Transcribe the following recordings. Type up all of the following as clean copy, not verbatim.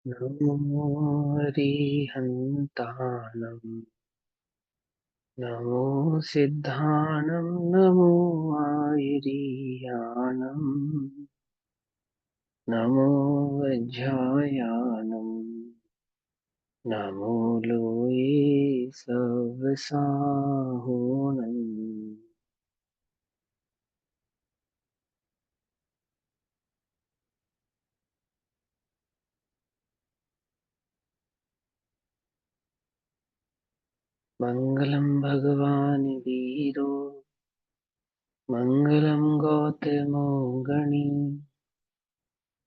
नमो हरिहन्ताणं नमो सिद्धाणं नमो आयुरीयाणं नमो वज्रायाणं नमो लोये सवसाहोनं। मङ्गलं भगवान् वीरो मङ्गलं गौतमो गणी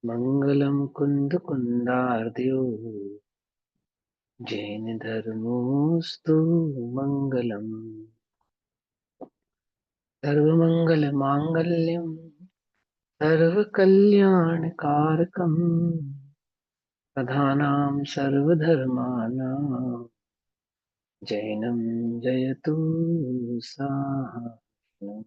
मङ्गलं कुन्दकुन्दार्द्यो जैन धर्मोऽस्तु मङ्गलम्। सर्वमङ्गलमाङ्गल्यं सर्वकल्याणकारकं प्रधानां सर्वधर्माणां जैनं जयतु साहानं।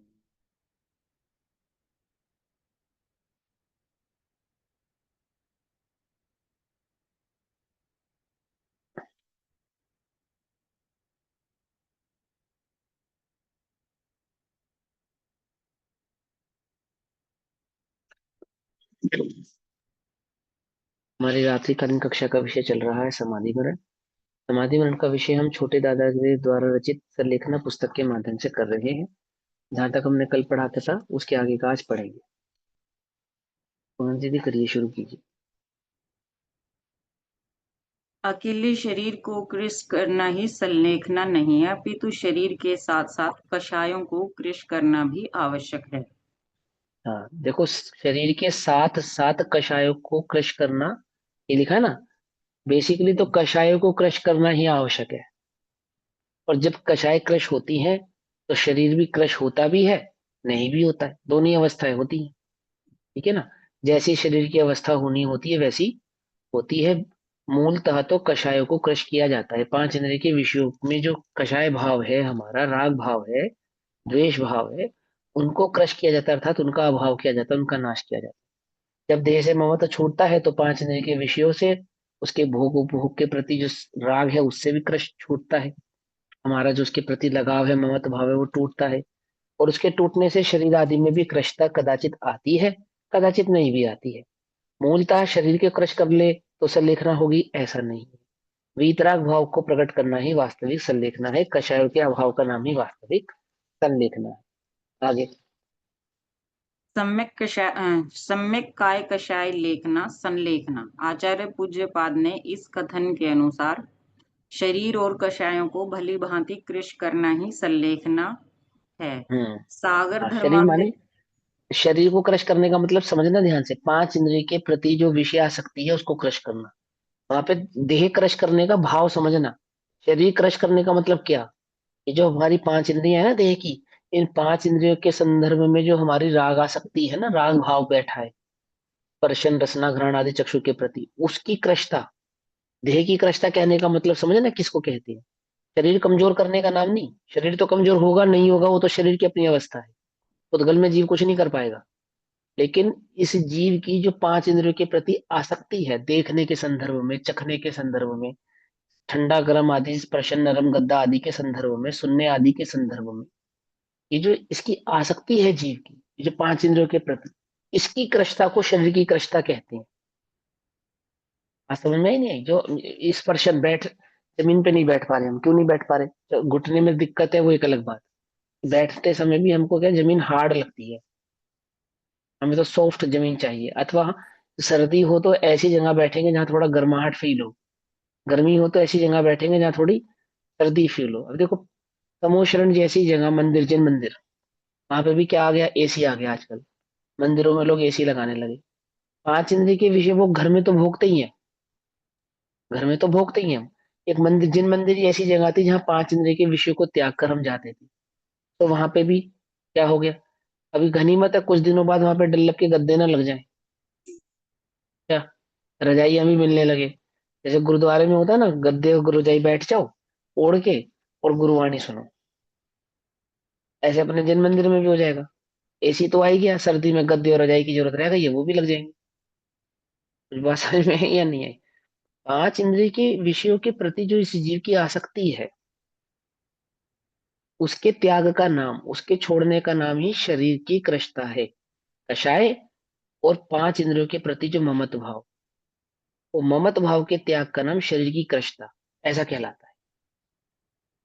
हमारी रात्रिकालीन कक्षा का विषय चल रहा है समाधि मरण। समाधि मरण का विषय हम छोटे दादाजी द्वारा रचित सरलेखना पुस्तक के माध्यम से कर रहे हैं। जहाँ तक हमने कल पढ़ा था उसके आगे का आज पढ़ेंगे। पूनम दीदी करिए, शुरू कीजिए। अकेले शरीर को कृश करना ही संलेखना नहीं है, अपितु शरीर के साथ साथ कषायों को कृश करना भी आवश्यक है। हाँ देखो, शरीर के साथ साथ कषायों को क्रश करना, ये लिखा है ना। बेसिकली तो कषायों को क्रश करना ही आवश्यक है। और जब कषाय क्रश होती हैं तो शरीर भी क्रश होता भी है, नहीं भी होता है, दोनों ही अवस्थाएं होती हैं। ठीक है ना। जैसी शरीर की अवस्था होनी होती है वैसी होती है। मूलतः तो कषायों को क्रश किया जाता है। पांच इंद्रिय के विषयों में जो कषाय भाव है, हमारा राग भाव है, द्वेष भाव है, उनको क्रश किया जाता है, अर्थात उनका अभाव किया जाता है, उनका नाश किया जाता है। जब देह से ममत्व छूटता है तो पांच इंद्रिय के विषयों से, उसके भोग उपभोग के प्रति जो राग है उससे भी क्रश छूटता है। हमारा जो उसके प्रति लगाव है, ममत्व भाव है, वो टूटता है। और उसके टूटने से शरीर आदि में भी क्रशता कदाचित आती है, कदाचित नहीं भी आती है। मूलतः शरीर के क्रश कर ले तो संलेखना होगी, ऐसा नहीं है। वीतराग भाव को प्रकट करना ही वास्तविक संलेखना है। कषायों के अभाव का नाम ही वास्तविक संलेखना है। आगे। सम्यक काय कषाय लेखना संलेखना। आचार्य पूज्यपाद ने इस कथन के अनुसार शरीर और कषायों को भली भांति कृश करना ही संलेखना है। हम्म। सागर हाँ, शरीर धर्मांग माने शरीर को क्रश करने का मतलब समझना ध्यान से, पांच इंद्रिय के प्रति जो विषय आसक्ति है उसको क्रश करना। वहां पे देह क्रश करने का भाव समझना। शरीर क्रश करने का मतलब क्या? ये जो हमारी पांच इंद्रियां है ना देह की, इन पांच इंद्रियों के संदर्भ में जो हमारी राग आसक्ति है ना, राग भाव बैठा है, स्पर्शन रसना घ्राण आदि चक्षु के प्रति, उसकी क्रशता। देह की क्रशता कहने का मतलब समझे ना किसको कहते हैं। शरीर कमजोर करने का नाम नहीं। शरीर तो कमजोर होगा नहीं होगा, वो तो शरीर की अपनी अवस्था है। उद्गल में जीव कुछ नहीं कर पाएगा। लेकिन इस जीव की जो पांच इंद्रियों के प्रति आसक्ति है, देखने के संदर्भ में, चखने के संदर्भ में, ठंडा गर्म आदि, स्पर्शन नरम गद्दा आदि के संदर्भ में, सुनने आदि के संदर्भ में, ये जो इसकी आसक्ति है जीव की, ये जो पांच इंद्रियों के प्रति, इसकी क्रशता को शरीर की क्रशता कहते हैं। आज समझ में ही नहीं आई? जो स्पर्शन, बैठ, जमीन पे नहीं बैठ पा रहे हम, क्यों नहीं बैठ पा रहे? जो घुटने में दिक्कत है वो एक अलग बात। बैठते समय भी हमको क्या, जमीन हार्ड लगती है, हमें तो सॉफ्ट जमीन चाहिए। अथवा सर्दी हो तो ऐसी जगह बैठेंगे जहाँ थोड़ा गर्माहट फील हो, गर्मी हो तो ऐसी जगह बैठेंगे जहाँ थोड़ी सर्दी फील हो। अब देखो, तमोशरण जैसी जगह, मंदिर, जिन मंदिर, वहां पे भी क्या आ गया, एसी आ गया आजकल। मंदिरों में लोग एसी लगाने लगे। पांच इंद्रिय के विषय वो घर में तो भोगते ही है, घर में तो भोगते ही हैं हम। एक मंदिर, जिन मंदिर की ऐसी जगह थी जहाँ पांच इंद्रिय के विषय को त्याग कर हम जाते थे, तो वहां पे भी क्या हो गया? अभी गनीमत है कुछ दिनों बाद वहां पे डल्लप के गद्दे ना लग जाए, क्या रजाइयां भी मिलने लगे। जैसे गुरुद्वारे में होता है ना, गद्दे और रजाई बैठ जाओ ओढ़ के और गुरुवाणी सुनो। ऐसे अपने जिन मंदिर में भी हो जाएगा। एसी तो आ ही गया, सर्दी में गद्दे और रजाई की जरूरत रह गई है, वो भी लग जाएंगे। कुछ बात समझ में है या नहीं है? पांच इंद्रिय के विषयों के प्रति जो इस जीव की आसक्ति है, उसके त्याग का नाम, उसके छोड़ने का नाम ही शरीर की कृशता है। कषाय और पांच इंद्रियों के प्रति जो ममत्व भाव, वो ममत्व भाव के त्याग का नाम शरीर की कृशता, ऐसा कहलाता है।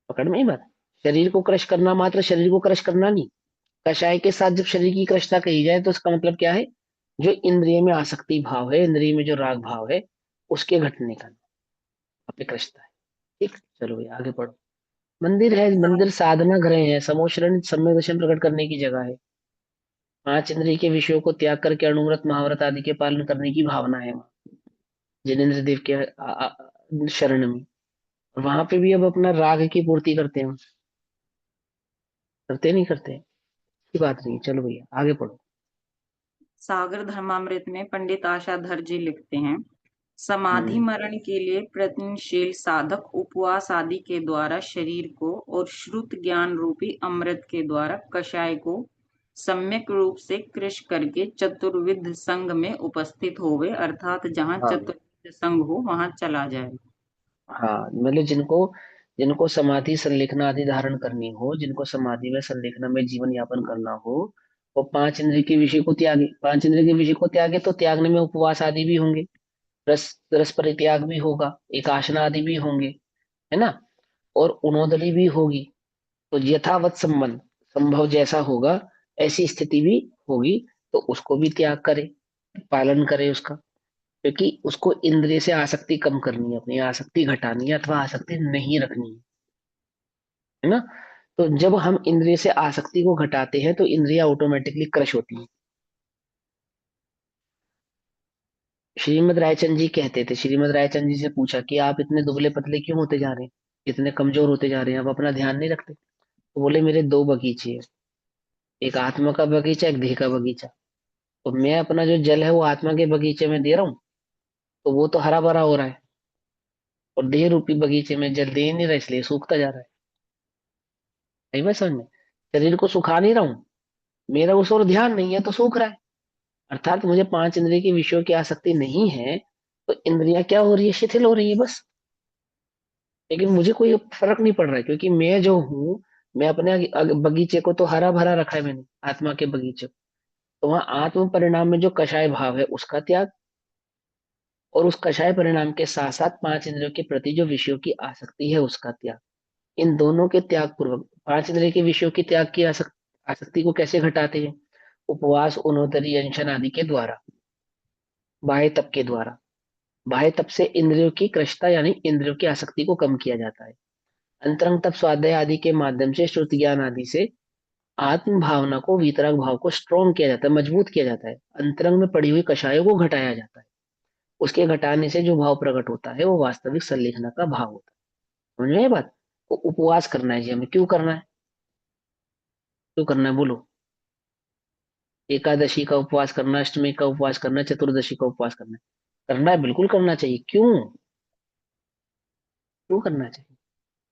पकड़ में ही बात। शरीर को क्रश करना मात्र शरीर को क्रश करना नहीं। कषाय के साथ जब शरीर की कृशता कही जाए तो उसका मतलब क्या है? जो इंद्रिय में आसक्ति भाव है, इंद्रिय में जो राग भाव है, उसके घटने का नाम वहाँ पे कृशता है। ठीक, चलो भैया आगे पढ़ो। मंदिर है, मंदिर साधना गृह है, समोशरण सम्यक दर्शन प्रकट करने की जगह है। पांच इंद्रिय के विषयों को त्याग करके अणुव्रत महाव्रत आदि के पालन करने की भावना है वहाँ जिनेन्द्र देव के शरण में। वहां पे भी अब अपना राग की पूर्ति करते हैं, करते नहीं करते की बात नहीं। चलो भैया आगे पढ़ो। सागर धर्मामृत में पंडित आशाधर जी लिखते हैं, समाधि हम्म। मरण के लिए प्रयत्नशील साधक उपवास आदि के द्वारा शरीर को और श्रुत ज्ञान रूपी अमृत के द्वारा कषाय को सम्यक रूप से कृश करके चतुर्विध संघ में उपस्थित होवे, अर्थात जहाँ हाँ चतुर्विध संघ हो वहां चला जाए। हाँ, मतलब जिनको जिनको समाधि संलेखना आदि धारण करनी हो, जिनको समाधि में संलेखना में जीवन यापन करना हो, वो पांच इंद्रिय के विषय को त्यागे। पांच इंद्रिय के विषय को त्यागे तो त्यागने में उपवास आदि भी होंगे, रस रस परित्याग भी होगा, एक आसना आदि भी होंगे, है ना? और उनोदरी भी होगी। तो यथावत संबंध, संभव जैसा होगा ऐसी स्थिति भी होगी, तो उसको भी त्याग करे, पालन करे उसका। क्योंकि उसको इंद्रिय से आसक्ति कम करनी है, अपनी आसक्ति घटानी है अथवा आसक्ति नहीं रखनी है ना? तो जब हम इंद्रिय से आसक्ति को घटाते हैं तो इंद्रिया ऑटोमेटिकली क्रश होती है। श्रीमद रायचंद जी कहते थे, श्रीमद रायचंद जी से पूछा कि आप इतने दुबले पतले क्यों होते जा रहे हैं, इतने कमजोर होते जा रहे हैं, आप अपना ध्यान नहीं रखते? तो बोले मेरे दो बगीचे हैं, एक आत्मा का बगीचा, एक देह का बगीचा। तो मैं अपना जो जल है वो आत्मा के बगीचे में दे रहा हूँ, तो वो तो हरा भरा हो रहा है, और देह रूपी बगीचे में जल दे ही नहीं रहा, इसलिए सूखता जा रहा है। सही बात समझ में? शरीर को सुखा नहीं रहा हूँ, मेरा उस और ध्यान नहीं है तो सूख रहा है। अर्थात मुझे पांच इंद्रिय के विषयों की आसक्ति नहीं है, तो इंद्रियां क्या हो रही है? शिथिल हो रही है बस। लेकिन मुझे कोई फर्क नहीं पड़ रहा है, क्योंकि मैं जो हूँ, मैं अपने बगीचे को तो हरा भरा रखा है मैंने, आत्मा के बगीचे को। तो वहां आत्म परिणाम में जो कषाय भाव है उसका त्याग, और उस कषाय परिणाम के साथ साथ पांच इंद्रियों के प्रति जो विषयों की आसक्ति है उसका त्याग। इन दोनों के त्याग पूर्वक पांच इंद्रिय के विषयों की त्याग की आसक्ति को कैसे घटाते हैं? उपवास, उनोदरी, अनशन आदि के द्वारा, बाह्य तप के द्वारा। बाह्य तप से इंद्रियों की कृशता यानी इंद्रियों की आसक्ति को कम किया जाता है। अंतरंग तप स्वाध्याय आदि के माध्यम से, श्रुति ज्ञान आदि से आत्म भावना को, वीतराग भाव को स्ट्रॉन्ग किया जाता है, मजबूत किया जाता है। अंतरंग में पड़ी हुई कषायों को घटाया जाता है। उसके घटाने से जो भाव प्रकट होता है वो वास्तविक संलेखना का भाव होता है। समझ में ये बात? तो उपवास करना है जी हमें, क्यों करना है? क्यों करना है बोलो? एकादशी का उपवास करना, अष्टमी का उपवास करना, चतुर्दशी का उपवास करना है, बिल्कुल करना चाहिए। क्यों? क्यों करना चाहिए?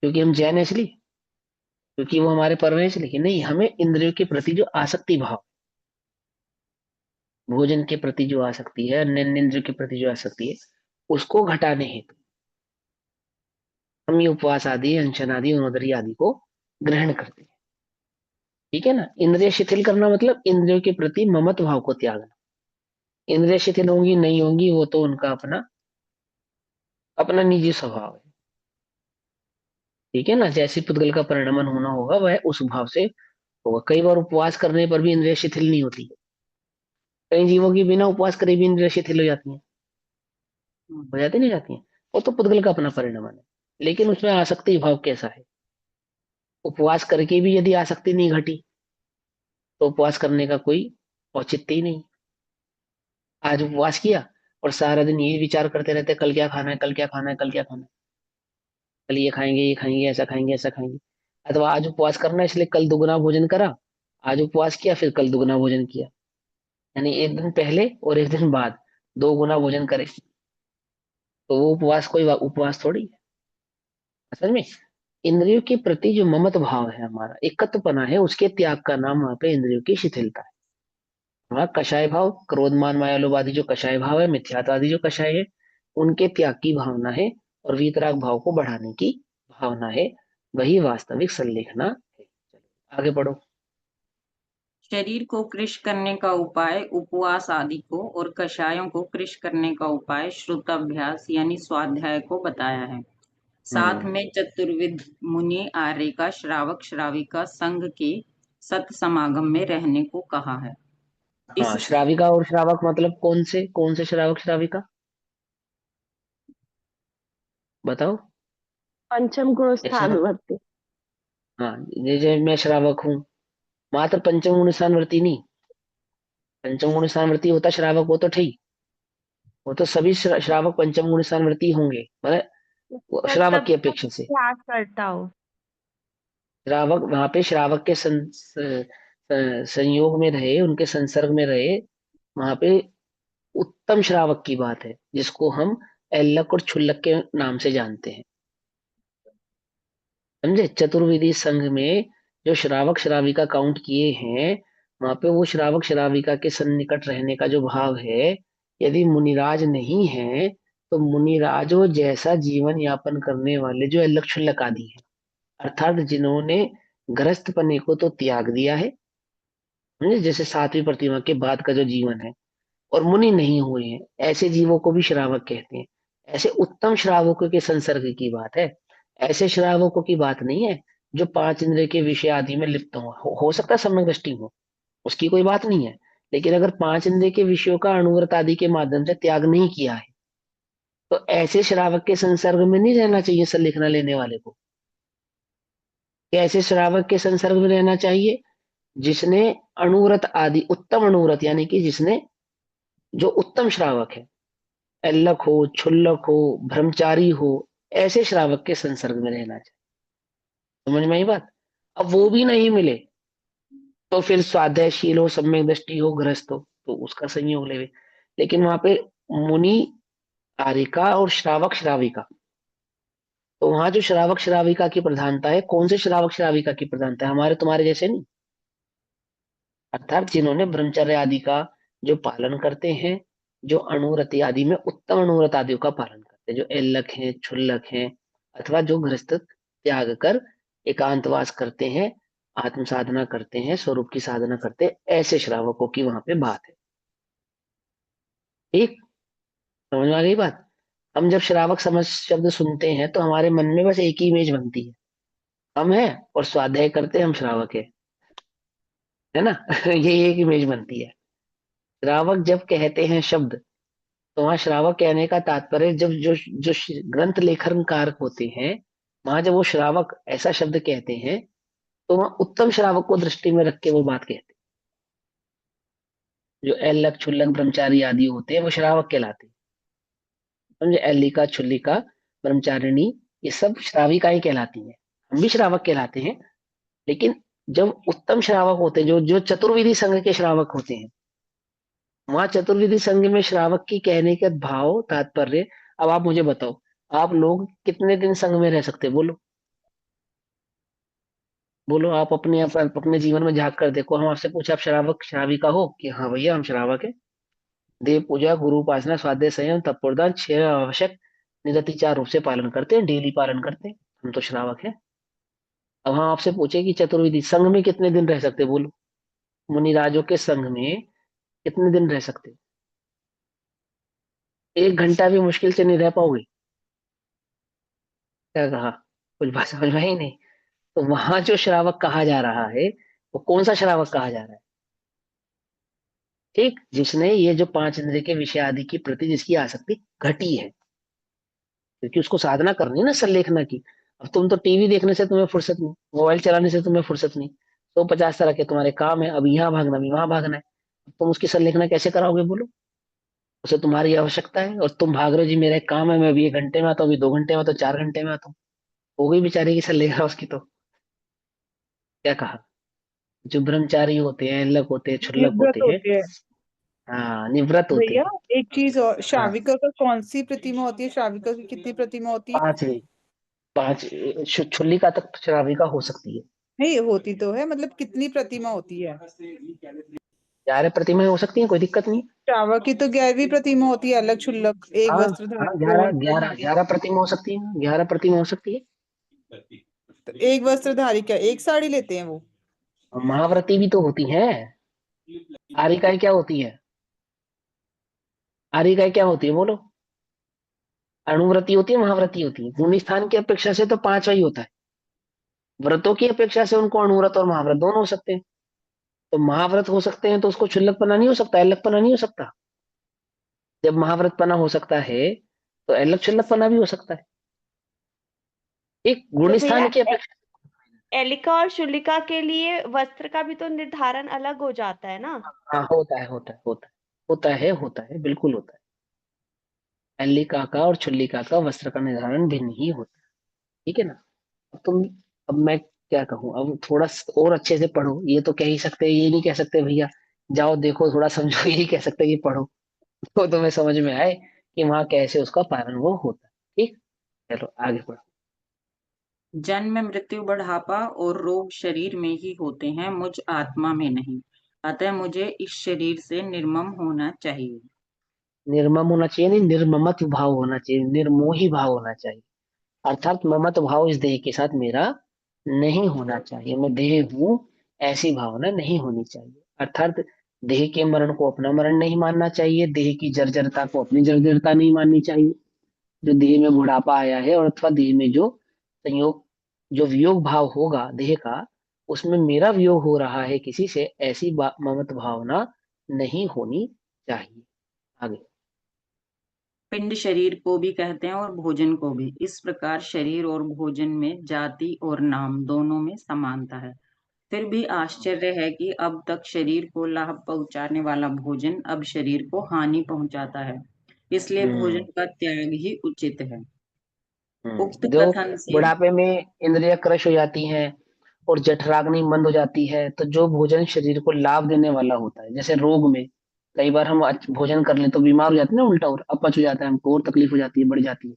क्योंकि हम जैन है इसलिए? क्योंकि वो हमारे पर्व है इसलिए? नहीं, हमें इंद्रियों के प्रति जो आसक्ति भाव, भोजन के प्रति जो आसक्ति है, अन्य अन्य इंद्रियों के प्रति जो आसक्ति है, उसको घटाने हेतु हम ये उपवास आदि, अनशन आदि, उनोदरी आदि को ग्रहण करते हैं। ठीक है ना? इंद्रिय शिथिल करना मतलब इंद्रियों के प्रति ममत्व भाव को त्यागना। इंद्रिय शिथिल होंगी नहीं होंगी वो तो उनका अपना अपना निजी स्वभाव है। ठीक है ना? जैसे पुद्गल का परिणमन होना होगा वह उस भाव से होगा। कई बार उपवास करने पर भी इंद्रिय शिथिल नहीं होती, कई जीवों की बिना उपवास करे भी इंद्रिय शिथिल हो जाती हैं। हो जाती नहीं जाती हैं? वो तो पुद्गल का अपना परिणमन है। लेकिन उसमें आसक्ति भाव कैसा है? उपवास करके भी यदि आसक्ति नहीं घटी तो उपवास करने का कोई औचित्य ही नहीं। आज उपवास किया और सारा दिन यही विचार करते रहते, कल क्या खाना है, कल क्या खाना है, कल क्या खाना है, कल ये खाएंगे, ऐसा खाएंगे, ऐसा खाएंगे। अथवा आज उपवास करना है इसलिए कल दुगना भोजन करा, आज उपवास किया फिर कल दुगना भोजन किया, यानी एक दिन पहले और एक दिन बाद दो गुना भोजन करे, तो वो उपवास कोई उपवास थोड़ी है। असल में इंद्रियों के प्रति जो ममत भाव है, हमारा एकत्वपना है, उसके त्याग का नाम वहां पे इंद्रियों की शिथिलता है। वहां कषाय भाव, क्रोध मान माया लोभ आदि जो कषाय भाव है, मिथ्यात्व आदि जो कषाय है, उनके त्याग की भावना है और वीतराग भाव को बढ़ाने की भावना है, वही वास्तविक संलेखना है। आगे पढ़ो। शरीर को कृश करने का उपाय उपवास आदि को और कषायों को कृश करने का उपाय श्रुताभ्यास यानी स्वाध्याय को बताया है। साथ हम्म। में चतुर्विध मुनि आर्य का श्रावक श्राविका संघ के सत समागम में रहने को कहा है। इस हाँ, श्राविका और श्रावक मतलब कौन से श्रावक श्राविका, बताओ। पंचम गुण ऐसा स्थान वर्ती। हाँ, जैसे मैं श्रावक हूँ, मात्र पंचम गुण स्थानवर्ती नहीं, पंचम गुण स्थानवर्ती होता श्रावक, वो तो ठीक, वो तो सभी श्रावक पंचम गुण स्थानवर्ती होंगे, मतलब वो श्रावक मतलब की अपेक्षा से। अभ्यास करता हो। श्रावक वहां पे श्रावक के संयोग में रहे, उनके संसर्ग में रहे, वहां पे उत्तम श्रावक की बात है, जिसको हम एल्लक और क्षुल्लक के नाम से जानते हैं, समझे। चतुर्विधि संघ में जो श्रावक श्राविका काउंट किए हैं, वहां पे वो श्रावक श्राविका के सन्निकट रहने का जो भाव है, यदि मुनिराज नहीं है तो मुनिराजों जैसा जीवन यापन करने वाले जो एल्लक क्षुल्लक आदि है, अर्थात जिन्होंने गृहस्थपने को तो त्याग दिया है, समझे, जैसे सातवीं प्रतिमा के बाद का जो जीवन है, और मुनि नहीं हुए हैं, ऐसे जीवों को भी श्रावक कहते हैं। ऐसे उत्तम श्रावकों के संसर्ग की बात है, ऐसे श्रावकों की बात नहीं है जो पांच इंद्रिय के विषय आदि में लिप्त हो सकता है सम्यक दृष्टि हो, उसकी कोई बात नहीं है। लेकिन अगर पांच इंद्रिय के विषयों का अणुव्रत आदि के माध्यम से त्याग नहीं किया है, तो ऐसे श्रावक के संसर्ग में नहीं रहना चाहिए संलिखना लेने वाले को। कि ऐसे श्रावक के संसर्ग में रहना चाहिए जिसने अणुव्रत आदि, उत्तम अणुव्रत यानी कि जिसने, जो उत्तम श्रावक है, एल्लक हो, क्षुल्लक हो, ब्रह्मचारी हो, ऐसे श्रावक के संसर्ग में रहना चाहिए। समझ में आई बात। अब वो भी नहीं मिले तो फिर स्वाध्यायशील हो, सम्यक दृष्टि हो, गृहस्थ हो, तो उसका संयोग लेवे। लेकिन वहां पे मुनि आरिका और श्रावक श्राविका, तो वहां जो श्रावक श्राविका की प्रधानता है, कौन से श्रावक श्राविका की प्रधानता है, हमारे तुम्हारे जैसे नहीं, अर्थात जिन्होंने ब्रह्मचर्य आदि का जो पालन करते हैं, जो अणुव्रति आदि में उत्तम अणुव्रत आदियों का पालन करते हैं, जो एल्लक हैं, क्षुल्लक हैं, अथवा जो गृहस्थ त्याग कर एकांतवास करते हैं, आत्म साधना करते हैं, स्वरूप की साधना करते हैं, ऐसे श्रावकों की वहां पे बात है। ठीक, समझ में आ गई बात। हम जब श्रावक समझ शब्द सुनते हैं तो हमारे मन में बस एक ही इमेज बनती है, हम हैं और स्वाध्याय करते हैं, हम श्रावक है ना। ये एक इमेज बनती है। श्रावक जब कहते हैं शब्द, तो वहां श्रावक कहने का तात्पर्य, जब जो ग्रंथ लेखनकार होते हैं, वहां जब वो श्रावक ऐसा शब्द कहते हैं, तो वहां उत्तम श्रावक को दृष्टि में रख के वो बात कहते हैं। जो एल्लक क्षुल्लक ब्रह्मचारी आदि होते हैं वो श्रावक कहलाते हैं, समझे। एल्लिका क्षुल्लिका ब्रह्मचारिणी, ये सब श्राविकाएं कहलाती हैं। हम भी श्रावक कहलाते हैं, लेकिन जब उत्तम श्रावक होते हैं, जो जो चतुर्विधि संघ के श्रावक होते हैं, वहां चतुर्विधि संघ में श्रावक की कहने का भाव तात्पर्य। अब आप मुझे बताओ, आप लोग कितने दिन संघ में रह सकते हैं? बोलो बोलो, आप अपने जीवन में झांक कर देखो। हम आपसे पूछे आप श्रावक श्राविका हो, कि हाँ भैया हम श्रावक है। देव पूजा, गुरु उपासना, स्वाध्याय, संयम, तपोदान, 6 आवश्यक निरति 4 रूप से पालन करते हैं, डेली पालन करते हैं, हम तो श्रावक है। अब हम आपसे पूछे कि चतुर्विधि संघ में कितने दिन रह सकते हैं? बोलो, मुनिराजों के संघ में कितने दिन रह सकते हैं? 1 घंटा भी मुश्किल से नहीं रह पाओगे। क्या कहा? कुछ बात समझ में ही नहीं। तो वहां जो श्रावक कहा जा रहा है, वो कौन सा श्रावक कहा जा रहा है? ठीक, जिसने ये जो पांच इंद्रिय के विषय आदि की प्रति जिसकी आसक्ति घटी है, क्योंकि उसको साधना करनी है ना संलेखना की। अब तुम तो टीवी देखने से तुम्हें फुर्सत नहीं, मोबाइल चलाने से तुम्हें फुर्सत नहीं, 150 तरह के तुम्हारे काम है, अब यहाँ भागना, अभी वहां भागना है, अब तुम उसकी संलेखना कैसे कराओगे? बोलो। उसे तुम्हारी आवश्यकता है और तुम भाग रहे हो, जी मेरा एक काम है, मैं अभी 1 घंटे में आता हूँ, अभी 2 घंटे में आता हूँ, 4 घंटे में आता हूँ। हो गई बेचारे की संलेखना उसकी तो। क्या कहा? जो ब्रह्मचारी होते हैं, लक होते हैं, क्षुल्लक निवृत्त होते हैं, होते हैं। हाँ निवृत्त होते भैया हैं। एक चीज और, हाँ, श्राविका का कौन सी प्रतिमा होती है? श्राविका की कितनी प्रतिमा होती है? पांचवी, पांच, छुल्लिका तक श्राविका हो सकती है। नहीं होती तो है, मतलब कितनी प्रतिमा होती है? 11 प्रतिमाएं हो सकती हैं, कोई दिक्कत नहीं। श्रावक की तो 11वीं प्रतिमा होती है, अलग क्षुल्लक, एक हाँ हाँ, वस्त्रधारी को। 11 प्रतिमा हो सकती है, 11 प्रतिमा हो सकती है। तो एक वस्त्रधारी क्या एक साड़ी लेते हैं वो? और महाव्रती भी तो होती हैं। आरिकाएं क्या होती है? आरिकाएं क्या होती है बोलो? अणुव्रती होती है, महाव्रती होती है। भूमि स्थान की अपेक्षा से तो 5 ही होता है। व्रतों की अपेक्षा से उनको अणुव्रत और महाव्रत दोनों हो सकते हैं। तो महाव्रत हो सकते हैं तो उसको क्षुल्लकपना नहीं हो सकता, अलगपना नहीं हो सकता। जब महाव्रतपना हो सकता है तो अलग क्षुल्लकपना भी हो सकता है। एक तो गुण भैया स्थान की अपेक्षा। एलिका और शुलिका के लिए वस्त्र का भी तो निर्धारण अलग हो जाता है ना। हाँ, होता है होता है होता है होता है, बिल्कुल होता है। अल्लिका का और छुल्लिका का वस्त्र का निर्धारण भिन्न ही होता है। ठीक है ना? अब तुम, अब मैं क्या कहूँ, अब थोड़ा और अच्छे से पढ़ो। ये तो कह ही सकते हैं, ये नहीं कह सकते भैया जाओ देखो थोड़ा समझो, यही कह सकते हैं कि पढ़ो। तो तुम्हें समझ में आए कि वहां कैसे उसका पालन वो होता है। ठीक, चलो आगे बढ़ो। जन्म, मृत्यु, बुढ़ापा और रोग शरीर में ही होते हैं, मुझ आत्मा में नहीं। अतः मुझे इस शरीर से निर्मम होना चाहिए। निर्मम होना चाहिए नहीं, निर्ममत भाव होना चाहिए, निर्मोही भाव होना चाहिए। अर्थात ममत भाव इस देह के साथ मेरा नहीं होना चाहिए। मैं देह हूं ऐसी भावना नहीं होनी चाहिए। अर्थात देह के मरण को अपना मरण नहीं मानना चाहिए, देह की जर्जरता को अपनी जर्जरता नहीं माननी चाहिए। जो देह में बुढ़ापा आया है और अथवा देह में जो संयोग, जो वियोग भाव होगा देह का, उसमें मेरा वियोग हो रहा है किसी से, ऐसी ममत भावना नहीं होनी चाहिए। आगे। पिंड शरीर को भी कहते हैं और भोजन को भी। इस प्रकार शरीर और भोजन में जाति और नाम दोनों में समानता है। फिर भी आश्चर्य है कि अब तक शरीर को लाभ पहुंचाने वाला भोजन अब शरीर को हानि पहुंचाता है। इसलिए हम्म भोजन का त्याग ही उचित है। उक्त जो कथन से बुढ़ापे में इंद्रिय क्रश हो जाती हैं और जठराग्नि मंद हो जाती है, तो जो भोजन शरीर को लाभ देने वाला होता है, जैसे रोग में कई बार हम भोजन कर लें तो बीमार हो जाते हैं ना, उल्टा और अपच हो जाता है, हमको और तकलीफ हो जाती है, बढ़ जाती है।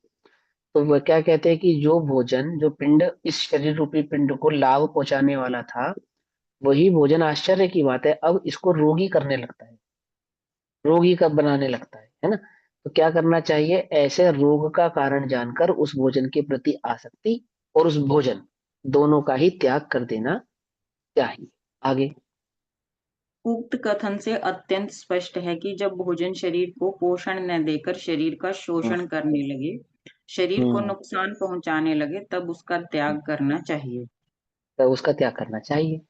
तो वह क्या कहते हैं कि जो भोजन, जो पिंड इस शरीर रूपी पिंड को लाभ पहुंचाने वाला था, वही भोजन आश्चर्य की बात है अब इसको रोगी करने लगता है, रोगी का बनाने लगता है ना? तो क्या करना चाहिए, ऐसे रोग का कारण जानकर उस भोजन के प्रति आसक्ति और उस भोजन दोनों का ही त्याग कर देना चाहिए। आगे। उक्त कथन से अत्यंत स्पष्ट है कि जब भोजन शरीर को पोषण न देकर शरीर का हम्म शोषण करने लगे, शरीर को हम्म, नुकसान पहुंचाने लगे, तब उसका त्याग करना चाहिए। तो उसका त्याग करना चाहिए।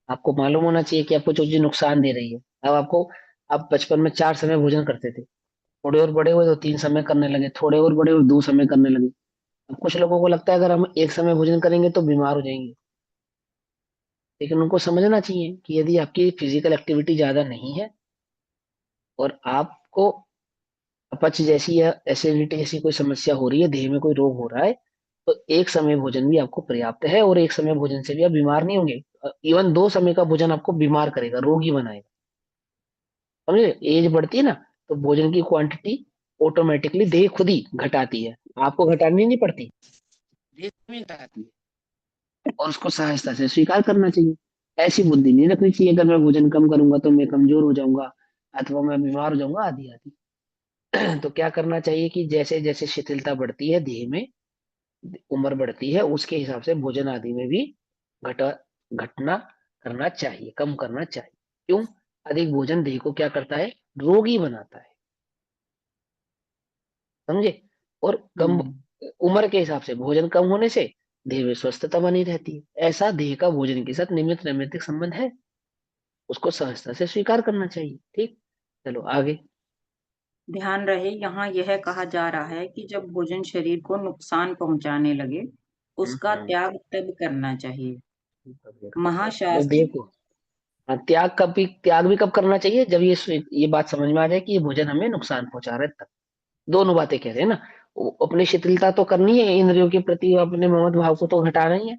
आपको मालूम होना चाहिए कि आपको जो चीज नुकसान दे रही है। अब आपको, आप बचपन में 4 समय भोजन करते थे, थोड़े और बड़े हुए तो 3 समय करने लगे, थोड़े और बड़े हुए 2 समय करने लगे। अब कुछ लोगों को लगता है अगर हम एक समय भोजन करेंगे तो बीमार हो जाएंगे। लेकिन उनको समझना चाहिए कि यदि आपकी फिजिकल एक्टिविटी ज्यादा नहीं है और आपको अपच जैसी या एसिडिटी जैसी कोई समस्या हो रही है, देह में कोई रोग हो रहा है, तो एक समय भोजन भी आपको पर्याप्त है, और एक समय भोजन से भी आप बीमार नहीं होंगे। इवन 2 समय का भोजन आपको बीमार करेगा, रोगी बनाएगा। समझे? एज बढ़ती है ना, तो भोजन की क्वांटिटी ऑटोमेटिकली देह खुद ही घटाती है, आपको घटानी नहीं पड़ती, देह खुद ही घटाती है। और उसको सहजता से स्वीकार करना चाहिए। ऐसी बुद्धि नहीं रखनी चाहिए अगर मैं भोजन कम करूंगा तो मैं कमजोर हो जाऊंगा अथवा मैं बीमार हो जाऊंगा, आदि आदि। तो क्या करना चाहिए कि जैसे जैसे शिथिलता बढ़ती है देह में, उम्र बढ़ती है, उसके हिसाब से भोजन आदि में भी घटा घटना करना चाहिए, कम करना चाहिए। क्यों? अधिक भोजन देह को क्या करता है, रोगी बनाता है। समझे? और कम हम्म उम्र के हिसाब से भोजन कम होने से देह में स्वस्थता बनी रहती है। ऐसा देह का भोजन के साथ निमित्त नैमित्तिक संबंध है, उसको सहजता से स्वीकार करना चाहिए। ठीक, चलो आगे। ध्यान रहे, यहाँ यह कहा जा रहा है कि जब भोजन शरीर को नुकसान पहुंचाने लगे, उसका हम्म। त्याग तब करना चाहिए। जब महाशास्त्र। देह को, हाँ, त्याग भी कब करना चाहिए, जब ये बात समझ में आ जाए कि ये भोजन हमें नुकसान पहुंचा रहा है तब। दोनों बातें कह रहे हैं ना। अपनी शिथिलता तो करनी है इंद्रियों के प्रति, अपने ममत भाव को तो घटाना ही है।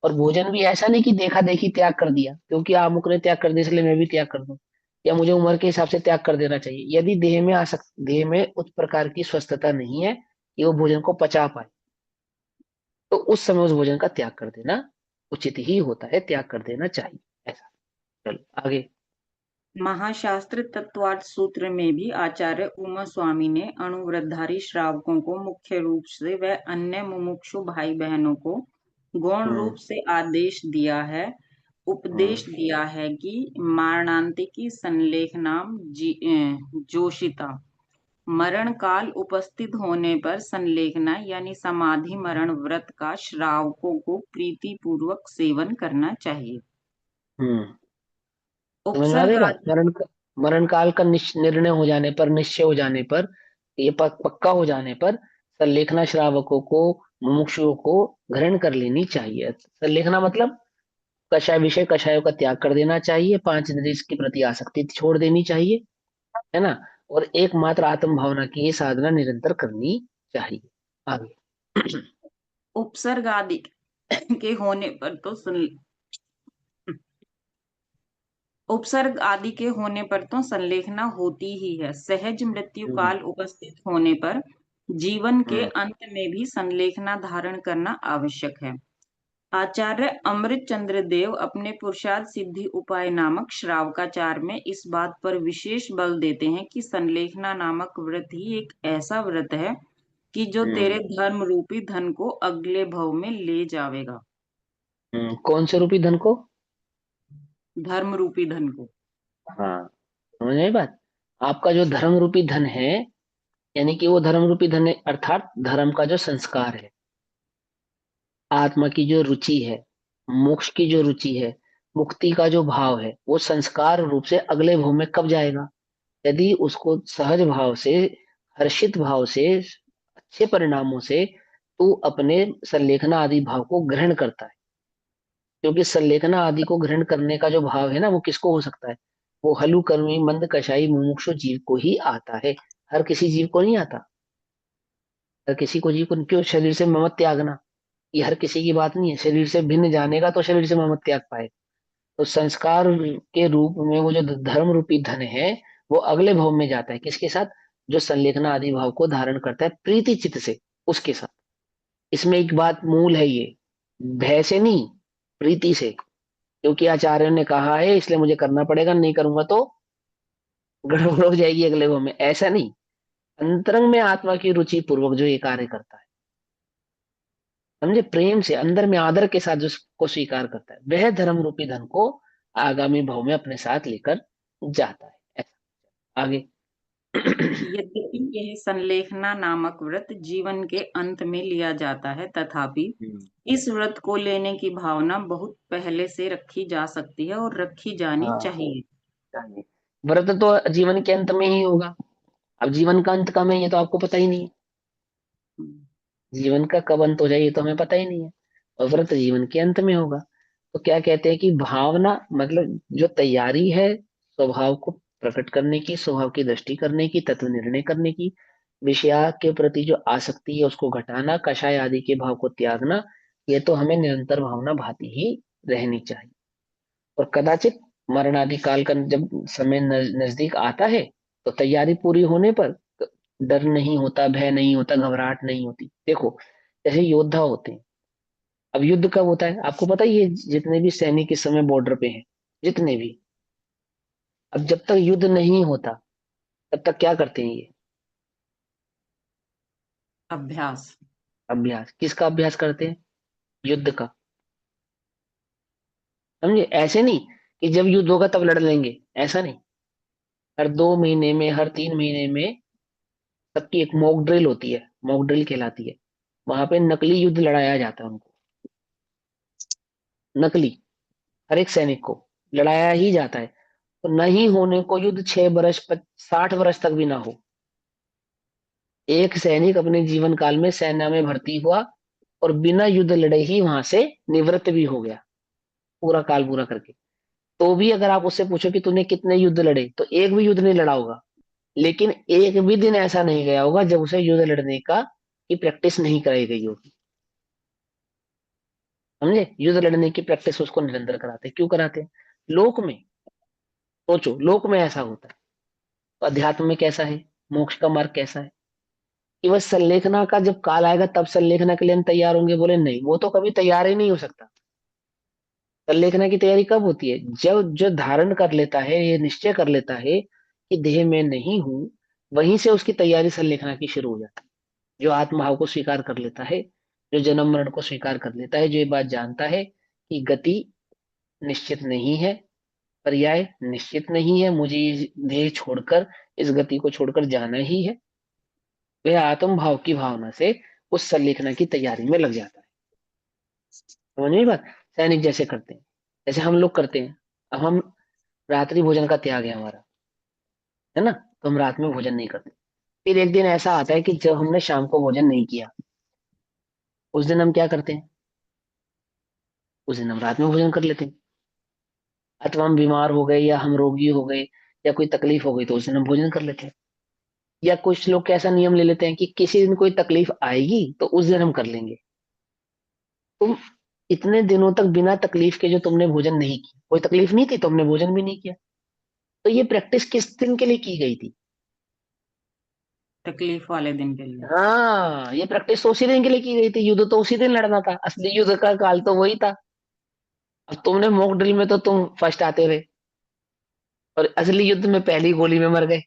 और भोजन भी ऐसा नहीं कि देखा देखी त्याग कर दिया, क्योंकि अमुक ने त्याग कर दिया इसलिए मैं भी त्याग कर दूं, या मुझे उम्र के हिसाब से त्याग कर देना चाहिए। यदि देह में उस प्रकार की स्वस्थता नहीं है कि वो भोजन को पचा पाए, तो उस समय उस भोजन का त्याग कर देना उचित ही होता है, त्याग कर देना चाहिए। ऐसा। चलो आगे। महाशास्त्र तत्वार्थ सूत्र में भी आचार्य उमा स्वामी ने अणुव्रतधारी श्रावकों को मुख्य रूप से व अन्य मुमुक्षु भाई बहनों को गौण रूप से आदेश दिया है, उपदेश दिया है कि मारणांतिकी संलेखनाम जोशिता, मरण काल उपस्थित होने पर संलेखना यानी समाधि मरण व्रत का श्रावकों को प्रीति पूर्वक सेवन करना चाहिए। हम्म समझ में आ रही उपसर्ग बात? मरण काल का निर्णय हो जाने पर, निश्चय हो जाने पर, ये पक्का हो जाने पर संलेखना श्रावकों को, मुमुक्षुओं को ग्रहण कर लेनी चाहिए। संलेखना मतलब कषाय विषय कषायों का त्याग कर देना चाहिए, पांच इंद्रिय के प्रति आसक्ति छोड़ देनी चाहिए, है ना, और एकमात्र आत्म भावना की ये साधना निरंतर करनी चाहिए। आगे। उपसर्ग आदि के होने पर तो उपसर्ग आदि के होने पर तो संलेखना होती ही है। सहज मृत्यु काल उपस्थित होने पर जीवन के अंत में भी संलेखना धारण करना आवश्यक है। आचार्य अमृत चंद्र देव अपने पुरुषार्थ सिद्धि उपाय नामक श्रावकाचार में इस बात पर विशेष बल देते हैं कि संलेखना नामक व्रत ही एक ऐसा व्रत है कि जो तेरे धर्म रूपी धन को अगले भव में ले जावेगा। कौन से रूपी धन को? धर्म रूपी धन को। हाँ, समझ में आई बात? आपका जो धर्म रूपी धन है, यानी कि वो धर्म रूपी धन है, अर्थात धर्म का जो संस्कार है, आत्मा की जो रुचि है, मोक्ष की जो रुचि है, मुक्ति का जो भाव है, वो संस्कार रूप से अगले भव में कब जाएगा? यदि उसको सहज भाव से, हर्षित भाव से, अच्छे परिणामों से तू अपने संलेखना आदि भाव को ग्रहण करता है। क्योंकि संलेखना आदि को ग्रहण करने का जो भाव है ना, वो किसको हो सकता है? वो हलु कर्मी मंद कषाई मुमुक्षु जीव को ही आता है, हर किसी जीव को नहीं आता। हर किसी को जीव को क्यों? शरीर से ममत त्यागना ये हर किसी की बात नहीं है। शरीर से भिन्न जानेगा तो शरीर से ममत त्याग पाए। तो संस्कार के रूप में वो जो धर्म रूपी धन है, वो अगले भाव में जाता है। किसके साथ? जो संलेखना आदि भाव को धारण करता है प्रीति चित्त से, उसके साथ। इसमें एक बात मूल है, ये भय से नहीं, प्रीति से। क्योंकि आचार्य ने कहा है इसलिए मुझे करना पड़ेगा, नहीं करूंगा तो गड़बड़ हो जाएगी अगले भाव में, ऐसा नहीं। अंतरंग में आत्मा की रुचि पूर्वक जो ये कार्य करता है, समझे, प्रेम से अंदर में आदर के साथ जो को स्वीकार करता है, वह धर्म रूपी धन को आगामी भाव में अपने साथ लेकर जाता है। ऐसा आगे। यद्यपि यह संलेखना नामक व्रत जीवन के अंत में लिया जाता है, तथापि इस व्रत को लेने की भावना बहुत पहले से रखी जा सकती है और रखी जानी हाँ, चाहिए। व्रत तो जीवन के अंत में ही होगा। अब जीवन का अंत कब है ये तो आपको पता ही नहीं है। जीवन का कब अंत हो जाए ये तो हमें पता ही नहीं है, और व्रत जीवन के अंत में होगा। तो क्या कहते हैं कि भावना मतलब जो तैयारी है स्वभाव को प्रकट करने की, स्वभाव की दृष्टि करने की, तत्व निर्णय करने की, विषया के प्रति जो आसक्ति है उसको घटाना, कषाय आदि के भाव को त्यागना, ये तो हमें निरंतर भावना भाती ही रहनी चाहिए। और कदाचित मरण आदि काल का जब समय नजदीक आता है तो तैयारी पूरी होने पर डर नहीं होता, भय नहीं होता, घबराहट नहीं होती। देखो, जैसे योद्धा होते हैं, अब युद्ध कब होता है आपको पता ही है। जितने भी सैनिक इस समय बॉर्डर पे हैं, जितने भी, अब जब तक युद्ध नहीं होता तब तक क्या करते हैं ये? अभ्यास। अभ्यास। किसका अभ्यास करते हैं? युद्ध का। समझे? ऐसे नहीं कि जब युद्ध होगा तब लड़ लेंगे, ऐसा नहीं। हर 2 महीने में, हर 3 महीने में सबकी एक मॉक ड्रिल होती है, मॉक ड्रिल कहलाती है। वहां पे नकली युद्ध लड़ाया जाता है उनको, नकली, हर एक सैनिक को लड़ाया ही जाता है। तो नहीं होने को युद्ध 6 वर्ष 60 वर्ष तक भी ना हो, एक सैनिक अपने जीवन काल में सेना में भर्ती हुआ और बिना युद्ध लड़े ही वहां से निवृत्त भी हो गया, पूरा काल पूरा करके। तो भी अगर आप उससे पूछो कि तूने कितने युद्ध लड़े, तो एक भी युद्ध नहीं लड़ा होगा। लेकिन एक भी दिन ऐसा नहीं गया होगा जब उसे युद्ध लड़ने का की प्रैक्टिस नहीं कराई गई होगी। समझे? युद्ध लड़ने की प्रैक्टिस उसको निरंतर कराते हैं। क्यों कराते हैं? लोक में, सोचो, लोक में ऐसा होता है तो अध्यात्म में कैसा है? मोक्ष का मार्ग कैसा है? कि बस संलेखना का जब काल आएगा तब संलेखना के लिए हम तैयार होंगे, बोले नहीं, वो तो कभी तैयार ही नहीं हो सकता। संलेखना की तैयारी कब होती है? जब जो धारण कर लेता है, ये निश्चय कर लेता है कि देह में नहीं हूं, वहीं से उसकी तैयारी संलेखना की शुरू हो जाती है। जो आत्मभाव को स्वीकार कर लेता है, जो जन्म मरण को स्वीकार कर लेता है, जो ये बात जानता है कि गति निश्चित नहीं है, पर्याय निश्चित नहीं है, मुझे इस देह छोड़कर, इस गति को छोड़कर जाना ही है, वह आत्म भाव की भावना से उस संलेखना की तैयारी में लग जाता है। समझ में बात? सैनिक जैसे करते हैं, जैसे हम लोग करते हैं। अब हम रात्रि भोजन का त्याग है हमारा, है ना, तो हम रात में भोजन नहीं करते। फिर एक दिन ऐसा आता है कि जब हमने शाम को भोजन नहीं किया, उस दिन हम क्या करते हैं? उस दिन हम रात में भोजन कर लेते हैं। अथवा हम बीमार हो गए, या हम रोगी हो गए, या कोई तकलीफ हो गई, तो उस दिन हम भोजन कर लेते हैं। या कुछ लोग कैसा नियम ले लेते हैं कि किसी दिन कोई तकलीफ आएगी तो उस दिन हम कर लेंगे। तुम इतने दिनों तक बिना तकलीफ के जो तुमने भोजन नहीं किया, कोई तकलीफ नहीं थी, तुमने भोजन भी नहीं किया, तो ये प्रैक्टिस किस दिन के लिए की गई थी? तकलीफ वाले दिन के लिए। हाँ, ये प्रैक्टिस तो उसी दिन के लिए की गई थी। युद्ध तो उसी दिन लड़ना था, असली युद्ध का काल तो वही था। अब तुमने मॉक ड्रिल में तो तुम फर्स्ट आते रहे, और असली युद्ध में पहली गोली में मर गए।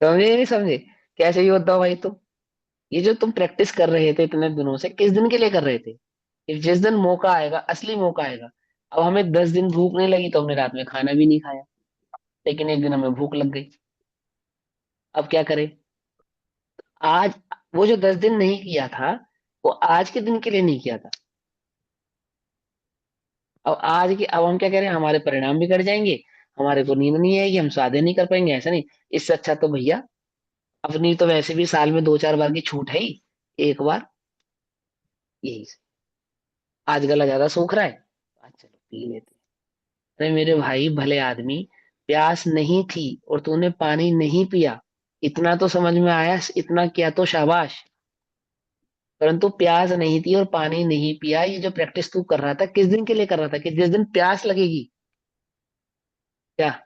समझे या नहीं समझे? कैसे योद्धा हो भाई तुम? ये जो तुम प्रैक्टिस कर रहे थे इतने दिनों से, किस दिन के लिए कर रहे थे? कि जिस दिन मौका आएगा, असली मौका आएगा। अब हमें 10 दिन भूख नहीं लगी तो हमने रात में खाना भी नहीं खाया, लेकिन एक दिन हमें भूख लग गई। अब क्या करें? आज वो जो 10 दिन नहीं किया था, वो आज के दिन के लिए नहीं किया था। अब हम क्या कह रहे हैं? हमारे परिणाम बिगड़ जाएंगे, हमारे को नींद नहीं आएगी, हम स्वादे नहीं कर पाएंगे, ऐसा नहीं। इससे अच्छा तो भैया, अपनी तो वैसे भी साल में 2-4 बार की छूट है ही, एक बार यही से। आज गला ज्यादा सूख रहा है, आज चलो पी लेते हैं। अरे मेरे भाई भले आदमी, प्यास नहीं थी और तूने पानी नहीं पिया, इतना तो समझ में आया, इतना किया तो शाबाश। परंतु प्यास नहीं थी और पानी नहीं पिया, ये जो प्रैक्टिस तू कर रहा था, किस दिन के लिए कर रहा था? कि जिस दिन प्यास लगेगी, क्या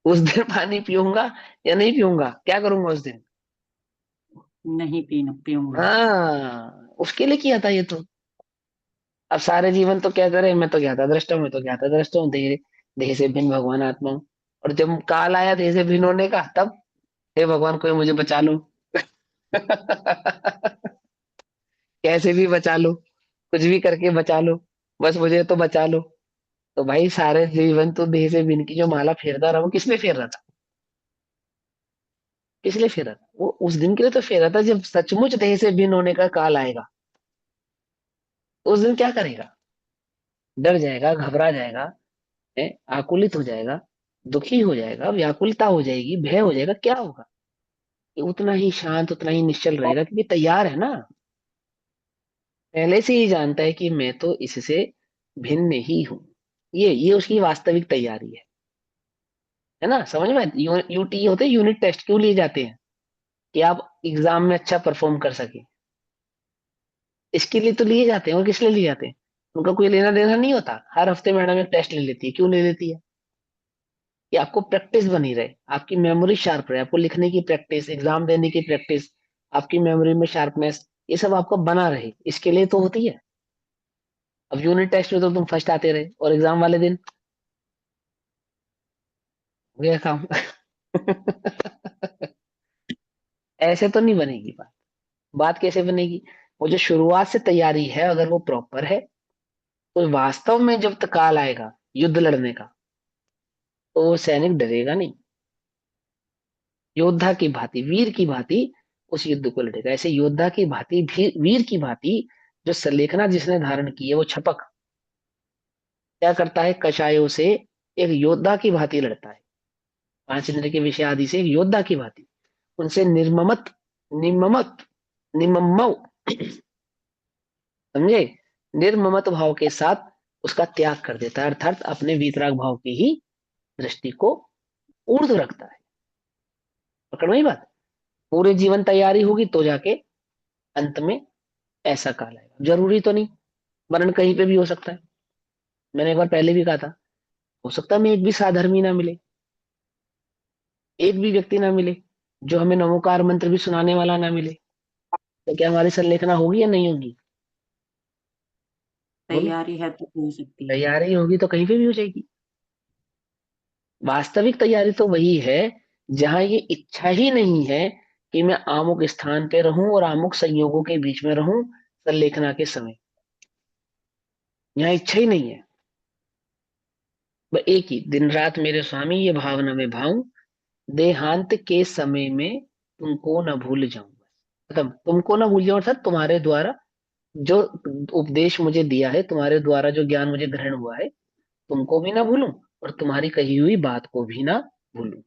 उस दिन पानी पीऊंगा या नहीं पीऊंगा? क्या करूंगा उस दिन? नहीं पीना पीऊंगा। हाँ, उसके लिए किया था ये तो। अब सारे जीवन तो कहते रहे मैं तो ज्ञाता दृष्टा हूँ, मैं तो ज्ञाता दृष्टा हूँ, देह देह से भिन्न भगवान आत्मा हूँ। और जब काल आया देह से भिन्न होने का, तब हे भगवान कोई मुझे बचा लो। कैसे भी बचा लो, कुछ भी करके बचा लो, बस मुझे तो बचा लो। तो भाई सारे जीवन तो देह से भिन्न की जो माला फेरता रहा, वो किस लिए फेर रहा था? किस लिए फेर रहा था? वो उस दिन के लिए तो फेर रहा था, जब सचमुच देह से भिन्न होने का काल आएगा। तो उस दिन क्या करेगा? डर जाएगा, घबरा जाएगा, है, आकुलित हो जाएगा, दुखी हो जाएगा, व्याकुलता हो जाएगी, भय हो जाएगा, क्या होगा? ये उतना ही शांत, उतना ही निश्चल रहेगा, क्योंकि तैयार है ना। पहले से ही जानता है कि मैं तो इससे भिन्न ही हूं। ये उसकी वास्तविक तैयारी है ना। समझ में? यूटी होते हैं, यूनिट टेस्ट क्यों लिए जाते हैं? कि आप एग्जाम में अच्छा परफॉर्म कर सके, इसके लिए तो लिए जाते हैं। और किस लिए लिए जाते हैं? उनका कोई लेना देना नहीं होता। हर हफ्ते मैडम एक टेस्ट ले लेती है, क्यों ले लेती है? कि आपको प्रैक्टिस बनी रहे, आपकी मेमोरी शार्प रहे, आपको लिखने की प्रैक्टिस, एग्जाम देने की प्रैक्टिस, आपकी मेमोरी में शार्पनेस, ये सब आपको बना रहे, इसके लिए तो होती है। अब यूनिट टेस्ट में तो तुम फर्स्ट आते रहे, और एग्जाम वाले दिन हो गया काम। ऐसे तो नहीं बनेगी बात। बात कैसे बनेगी? वो जो शुरुआत से तैयारी है, अगर वो प्रॉपर है, तो वास्तव में जब तक काल आएगा युद्ध लड़ने का, तो वो सैनिक डरेगा नहीं, योद्धा की भांति, वीर की भांति उस युद्ध को लड़ेगा। ऐसे योद्धा की भांति भी, वीर की भांति जो सलेखना जिसने धारण की है, वो छपक क्या करता है? कषायों से एक योद्धा की भांति लड़ता है। 5 इंद्र के विषय आदि से एक योद्धा की भांति उनसे निर्ममत, निर्ममत, निर्मम, समझे, निर्ममत भाव के साथ उसका त्याग कर देता है, अर्थात अपने वीतराग भाव की ही दृष्टि को ऊर्ध्व रखता है। पकड़ में ही बात? पूरे जीवन तैयारी होगी तो जाके अंत में ऐसा काल आएगा। जरूरी तो नहीं, मरण कहीं पे भी हो सकता है। मैंने एक बार पहले भी कहा था, हो सकता है हमें एक भी साधर्मी ना मिले, एक भी व्यक्ति ना मिले जो हमें नमोकार मंत्र भी सुनाने वाला ना मिले, तो क्या हमारी संलेखना होगी या नहीं होगी? बोलो। तैयारी है तो हो सकती है। तैयारी होगी तो कहीं पे भी हो जाएगी। वास्तविक तैयारी तो वही है जहां ये इच्छा ही नहीं है कि मैं आमुक स्थान पे रहूं और आमुक संयोगों के बीच में रहूं संलेखना के समय। यहाँ इच्छा ही नहीं है। बस एक ही, दिन रात मेरे स्वामी ये भावना में भाऊं, देहांत के समय में तुमको न भूल जाऊं। खत्म। तुमको न भूल जाऊं अर्थात तुम्हारे द्वारा जो उपदेश मुझे दिया है, तुम्हारे द्वारा जो ज्ञान मुझे ग्रहण हुआ है, तुमको भी ना भूलूं और तुम्हारी कही हुई बात को भी ना भूलूं।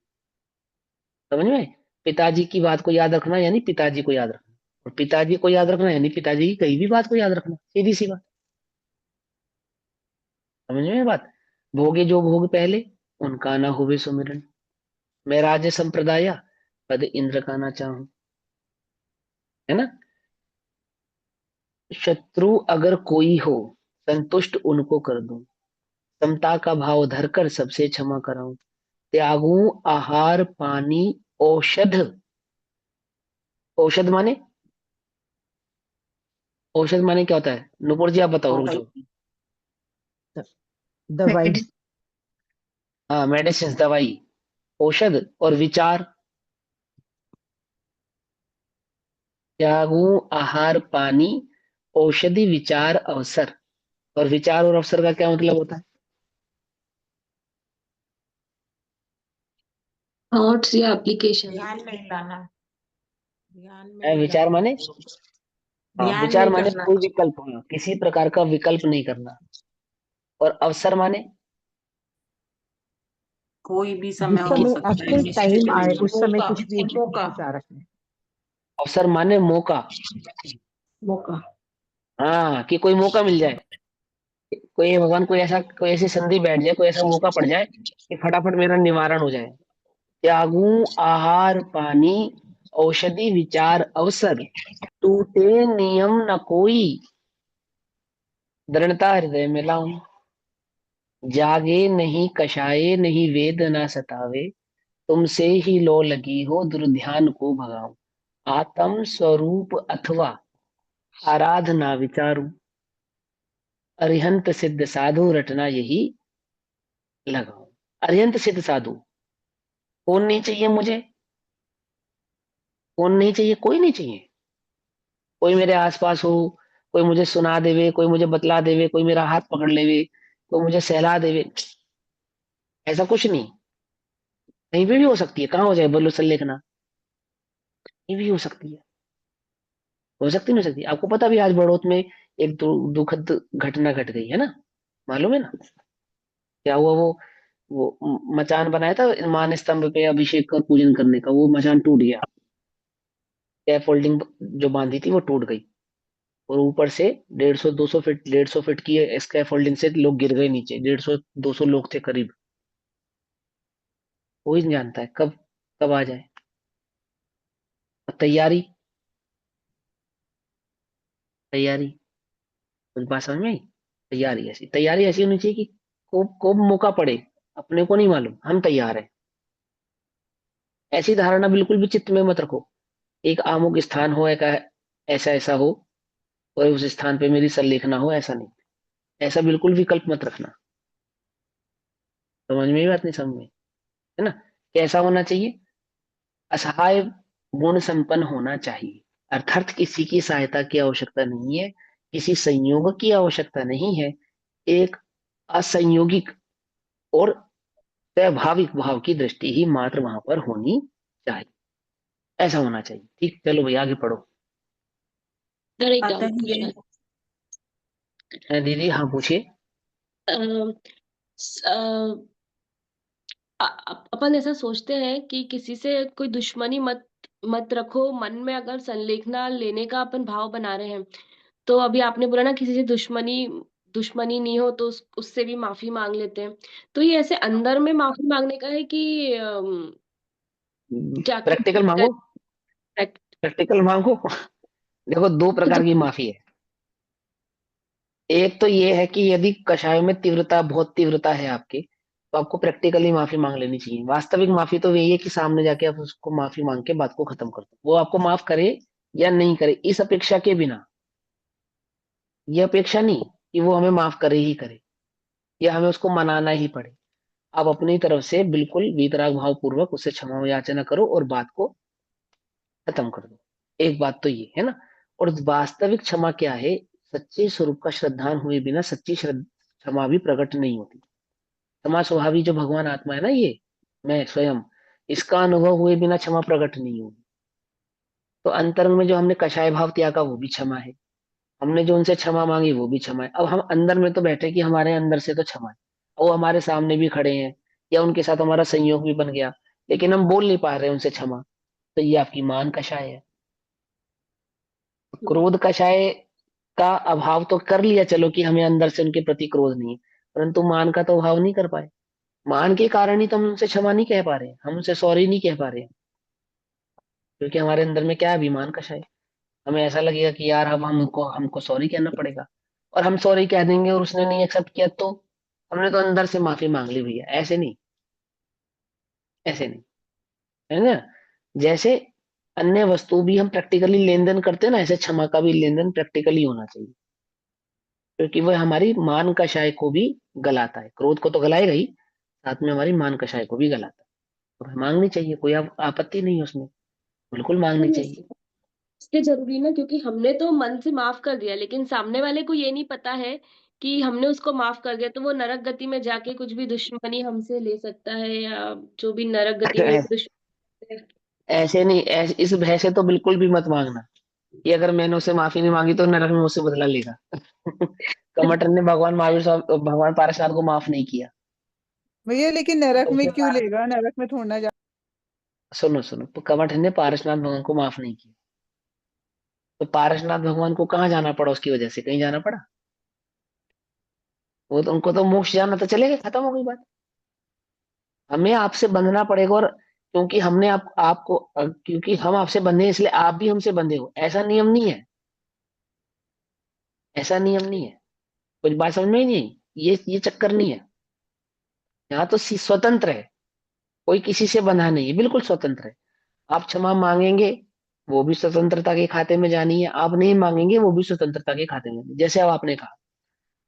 समझ में? पिताजी की बात को याद रखना यानी पिताजी को याद रखना, और पिताजी को याद रखना यानी पिताजी की कही भी बात को याद रखना। सीधी सी बात। समझ में बात? भोगे जो भोग पहले, उनका ना हुए सुमिरन। मैं राज संप्रदाय पद इंद्र का ना चाहूं। है ना? शत्रु अगर कोई हो, संतुष्ट उनको कर दूं। समता का भाव धरकर सबसे क्षमा कराऊं। त्यागूं आहार पानी औषध। औषध माने? औषध माने क्या होता है? नुपुर जी आप बताओ, रुक जाओ। दवाई। हाँ, मेडिसिन, दवाई, औषध और विचार। त्यागूं आहार पानी औषधि विचार अवसर। और विचार और अवसर का क्या मतलब होता है? थॉट्स या एप्लीकेशन। ध्यान नहीं लाना, ध्यान में नहीं विचार लाना, माने? हाँ, ध्यान विचार नहीं माने करना। कोई विकल्प होना, किसी प्रकार का विकल्प नहीं करना। और अवसर माने? कोई भी समय जिस हो समय सकता है, आपके निश्चित टाइम आए नहीं। उस समय मौका, कुछ भी मौका। विचार रखना। अवसर माने मौका। मौका। हाँ, कि कोई मौका मिल जाए, कोई भगवान कोई ऐसी संधि बैठ जाए, कोई ऐसा मौका पड़ जाए कि फटाफट मेरा निवारण हो जाए। त्यागूं आहार पानी औषधि विचार अवसर, टूटे नियम न कोई, दृढ़ता हृदय में लाऊं। जागे नहीं कषाये नहीं वेद ना सतावे, तुमसे ही लो लगी हो दुर्ध्यान को भगाऊं। आत्म स्वरूप अथवा आराधना विचारूं, अरिहंत सिद्ध साधु रटना यही लगाऊं। अरिहंत सिद्ध साधु कौन नहीं चाहिए मुझे? कौन नहीं चाहिए? कोई नहीं चाहिए। कोई मेरे आसपास हो, कोई मुझे सुना देवे, कोई मुझे बतला देवे, कोई मेरा हाथ पकड़ लेवे, कोई मुझे सहला देवे, ऐसा कुछ नहीं। कहीं पे भी हो सकती है। कहाँ हो जाए बोलो संलेखना? कहीं भी हो सकती है। हो सकती नहीं हो सकती? आपको पता भी आज बड़ौत में एक दुखद घटना घट गई है ना? मालूम है ना? क्या हुआ? वो मचान बनाया था मान स्तंभ पे अभिषेक का पूजन करने का, वो मचान टूट गया। स्कैफोल्डिंग जो बांधी थी वो टूट गई, और ऊपर से 150 200 फीट 150 फीट की स्कैफोल्डिंग से लोग गिर गए नीचे। 150 200 लोग थे करीब। कोई नहीं जानता है कब कब आ जाए। और तैयारी, तैयारी, कुछ बात समझ में आई? तैयारी ऐसी होनी चाहिए कि को मौका पड़े, अपने को नहीं मालूम, हम तैयार हैं। ऐसी धारणा बिल्कुल भी चित्त में मत रखो। एक आमुक स्थान हो, एक ऐसा ऐसा हो और उस स्थान पे मेरी संलेखना हो, ऐसा नहीं। ऐसा बिल्कुल विकल्प मत रखना। समझ में ही बात नहीं? समझ में है ना? कैसा होना चाहिए? असहाय गुण संपन्न होना चाहिए। अर्थात किसी की सहायता की आवश्यकता नहीं है, किसी संयोग की आवश्यकता नहीं है। एक असंयोगिक और स्वाभाविक भाव की दृष्टि ही मात्र वहां पर होनी चाहिए। ऐसा होना चाहिए। ठीक, चलो भैया आगे पढ़ो। सर एक अतः डाउट पूछना ये दीदी हाँ पूछिए। है। अपन ऐसा सोचते हैं कि किसी से कोई दुश्मनी मत मत रखो मन में। अगर संलेखना लेने का अपन भाव बना रहे हैं तो अभी आपने बोला ना किसी से दुश्मनी दुश्मनी नहीं हो तो उससे भी माफी मांग लेते हैं। तो ये ऐसे अंदर में माफी मांगने का है कि जाके प्रैक्टिकल मांगो, प्रैक्टिकल मांगो। देखो, दो प्रकार की माफी है। एक तो ये है कि यदि कषायों में तीव्रता, बहुत तीव्रता है आपके, तो आपको प्रैक्टिकली माफी मांग लेनी चाहिए। वास्तविक माफी तो यही है कि सामने जाके आप उसको माफी मांग के बात को खत्म कर दो, वो आपको माफ करे या नहीं करे, इस अपेक्षा के बिना। ये अपेक्षा नहीं, कि वो हमें माफ करे ही करे, या हमें उसको मनाना ही पड़े। आप अपनी तरफ से बिल्कुल वीतराग भाव पूर्वक उससे क्षमा याचना करो और बात को खत्म कर दो। एक बात तो ये है ना। और वास्तविक क्षमा क्या है? सच्चे स्वरूप का श्रद्धान हुए बिना सच्ची क्षमा भी प्रकट नहीं होती। क्षमा स्वभावी जो भगवान आत्मा है ना, ये मैं स्वयं, इसका अनुभव हुए बिना क्षमा प्रकट नहीं होगी। तो अंतरंग में जो हमने कषाय भाव त्यागा वो भी क्षमा है, हमने जो उनसे क्षमा मांगी वो भी क्षमा है। अब हम अंदर में तो बैठे कि हमारे अंदर से तो क्षमा है, वो हमारे सामने भी खड़े हैं, या उनके साथ हमारा संयोग भी बन गया, लेकिन हम बोल नहीं पा रहे उनसे क्षमा, तो ये आपकी मान कषाय है। क्रोध कषाय का अभाव तो कर लिया, चलो कि हमें अंदर से उनके प्रति क्रोध नहीं है, परंतु मान का तो अभाव नहीं कर पाए। मान के कारण ही तो हम उनसे क्षमा नहीं कह पा रहे, हम उनसे सॉरी नहीं कह पा रहे, क्योंकि हमारे अंदर में क्या है? अभिमान कषाय। हमें ऐसा लगेगा कि यार अब हमको हमको सॉरी कहना पड़ेगा, और हम सॉरी कह देंगे और उसने नहीं एक्सेप्ट किया तो हमने तो अंदर से माफी मांग ली भैया। ऐसे नहीं, ऐसे नहीं, है ना। जैसे अन्य वस्तु भी हम प्रैक्टिकली लेन देन करते हैं ना, ऐसे क्षमा का भी लेन देन प्रैक्टिकली होना चाहिए, क्योंकि वह हमारी मान कषाय को भी गलाता है। क्रोध को तो गलाएगा ही, साथ में हमारी मान कषाय को भी गलाता है। और मांगनी चाहिए, कोई आपत्ति नहीं है उसमें, बिल्कुल मांगनी नहीं, चाहिए। इसलिए जरूरी ना, क्योंकि हमने तो मन से माफ कर दिया, लेकिन सामने वाले को ये नहीं पता है कि हमने उसको माफ कर दिया, तो वो नरक गति में जाके कुछ भी दुश्मनी हमसे ले सकता है, या जो भी नरक गति में दुश्मनी। ऐसे नहीं, इस भय से तो बिल्कुल भी मत मांगना कि अगर मैंने उससे माफी नहीं मांगी तो नरक में मुझसे बदला लेगा। कमठन ने भगवान महावीर स्वामी, भगवान पारसनाथ को माफ नहीं किया। भैया लेकिन नरक तो में उसने क्यों लेगा, नरक में थोड़ा ना जा। सुनो सुनो, तो कमठन ने पारसनाथ भगवान को माफ नहीं किया, तो पारसनाथ भगवान को कहाँ जाना पड़ा? उसकी वजह से कहीं जाना पड़ा? वो तो उनको तो मोक्ष जाना, तो चले गए, खत्म हो गई बात। हमें आपसे बंधना पड़ेगा, और क्योंकि हमने आपको क्योंकि हम आपसे बंधे हैं, इसलिए आप भी हमसे बंधे हो, ऐसा नियम नहीं है। ऐसा नियम नहीं है। कुछ बात समझ में ही नहीं आई? ये चक्कर नहीं है। यहाँ तो स्वतंत्र है, कोई किसी से बंधा नहीं है, बिल्कुल स्वतंत्र है। आप क्षमा मांगेंगे वो भी स्वतंत्रता के खाते में जानी है, आप नहीं मांगेंगे वो भी स्वतंत्रता के खाते में। जैसे अब आपने कहा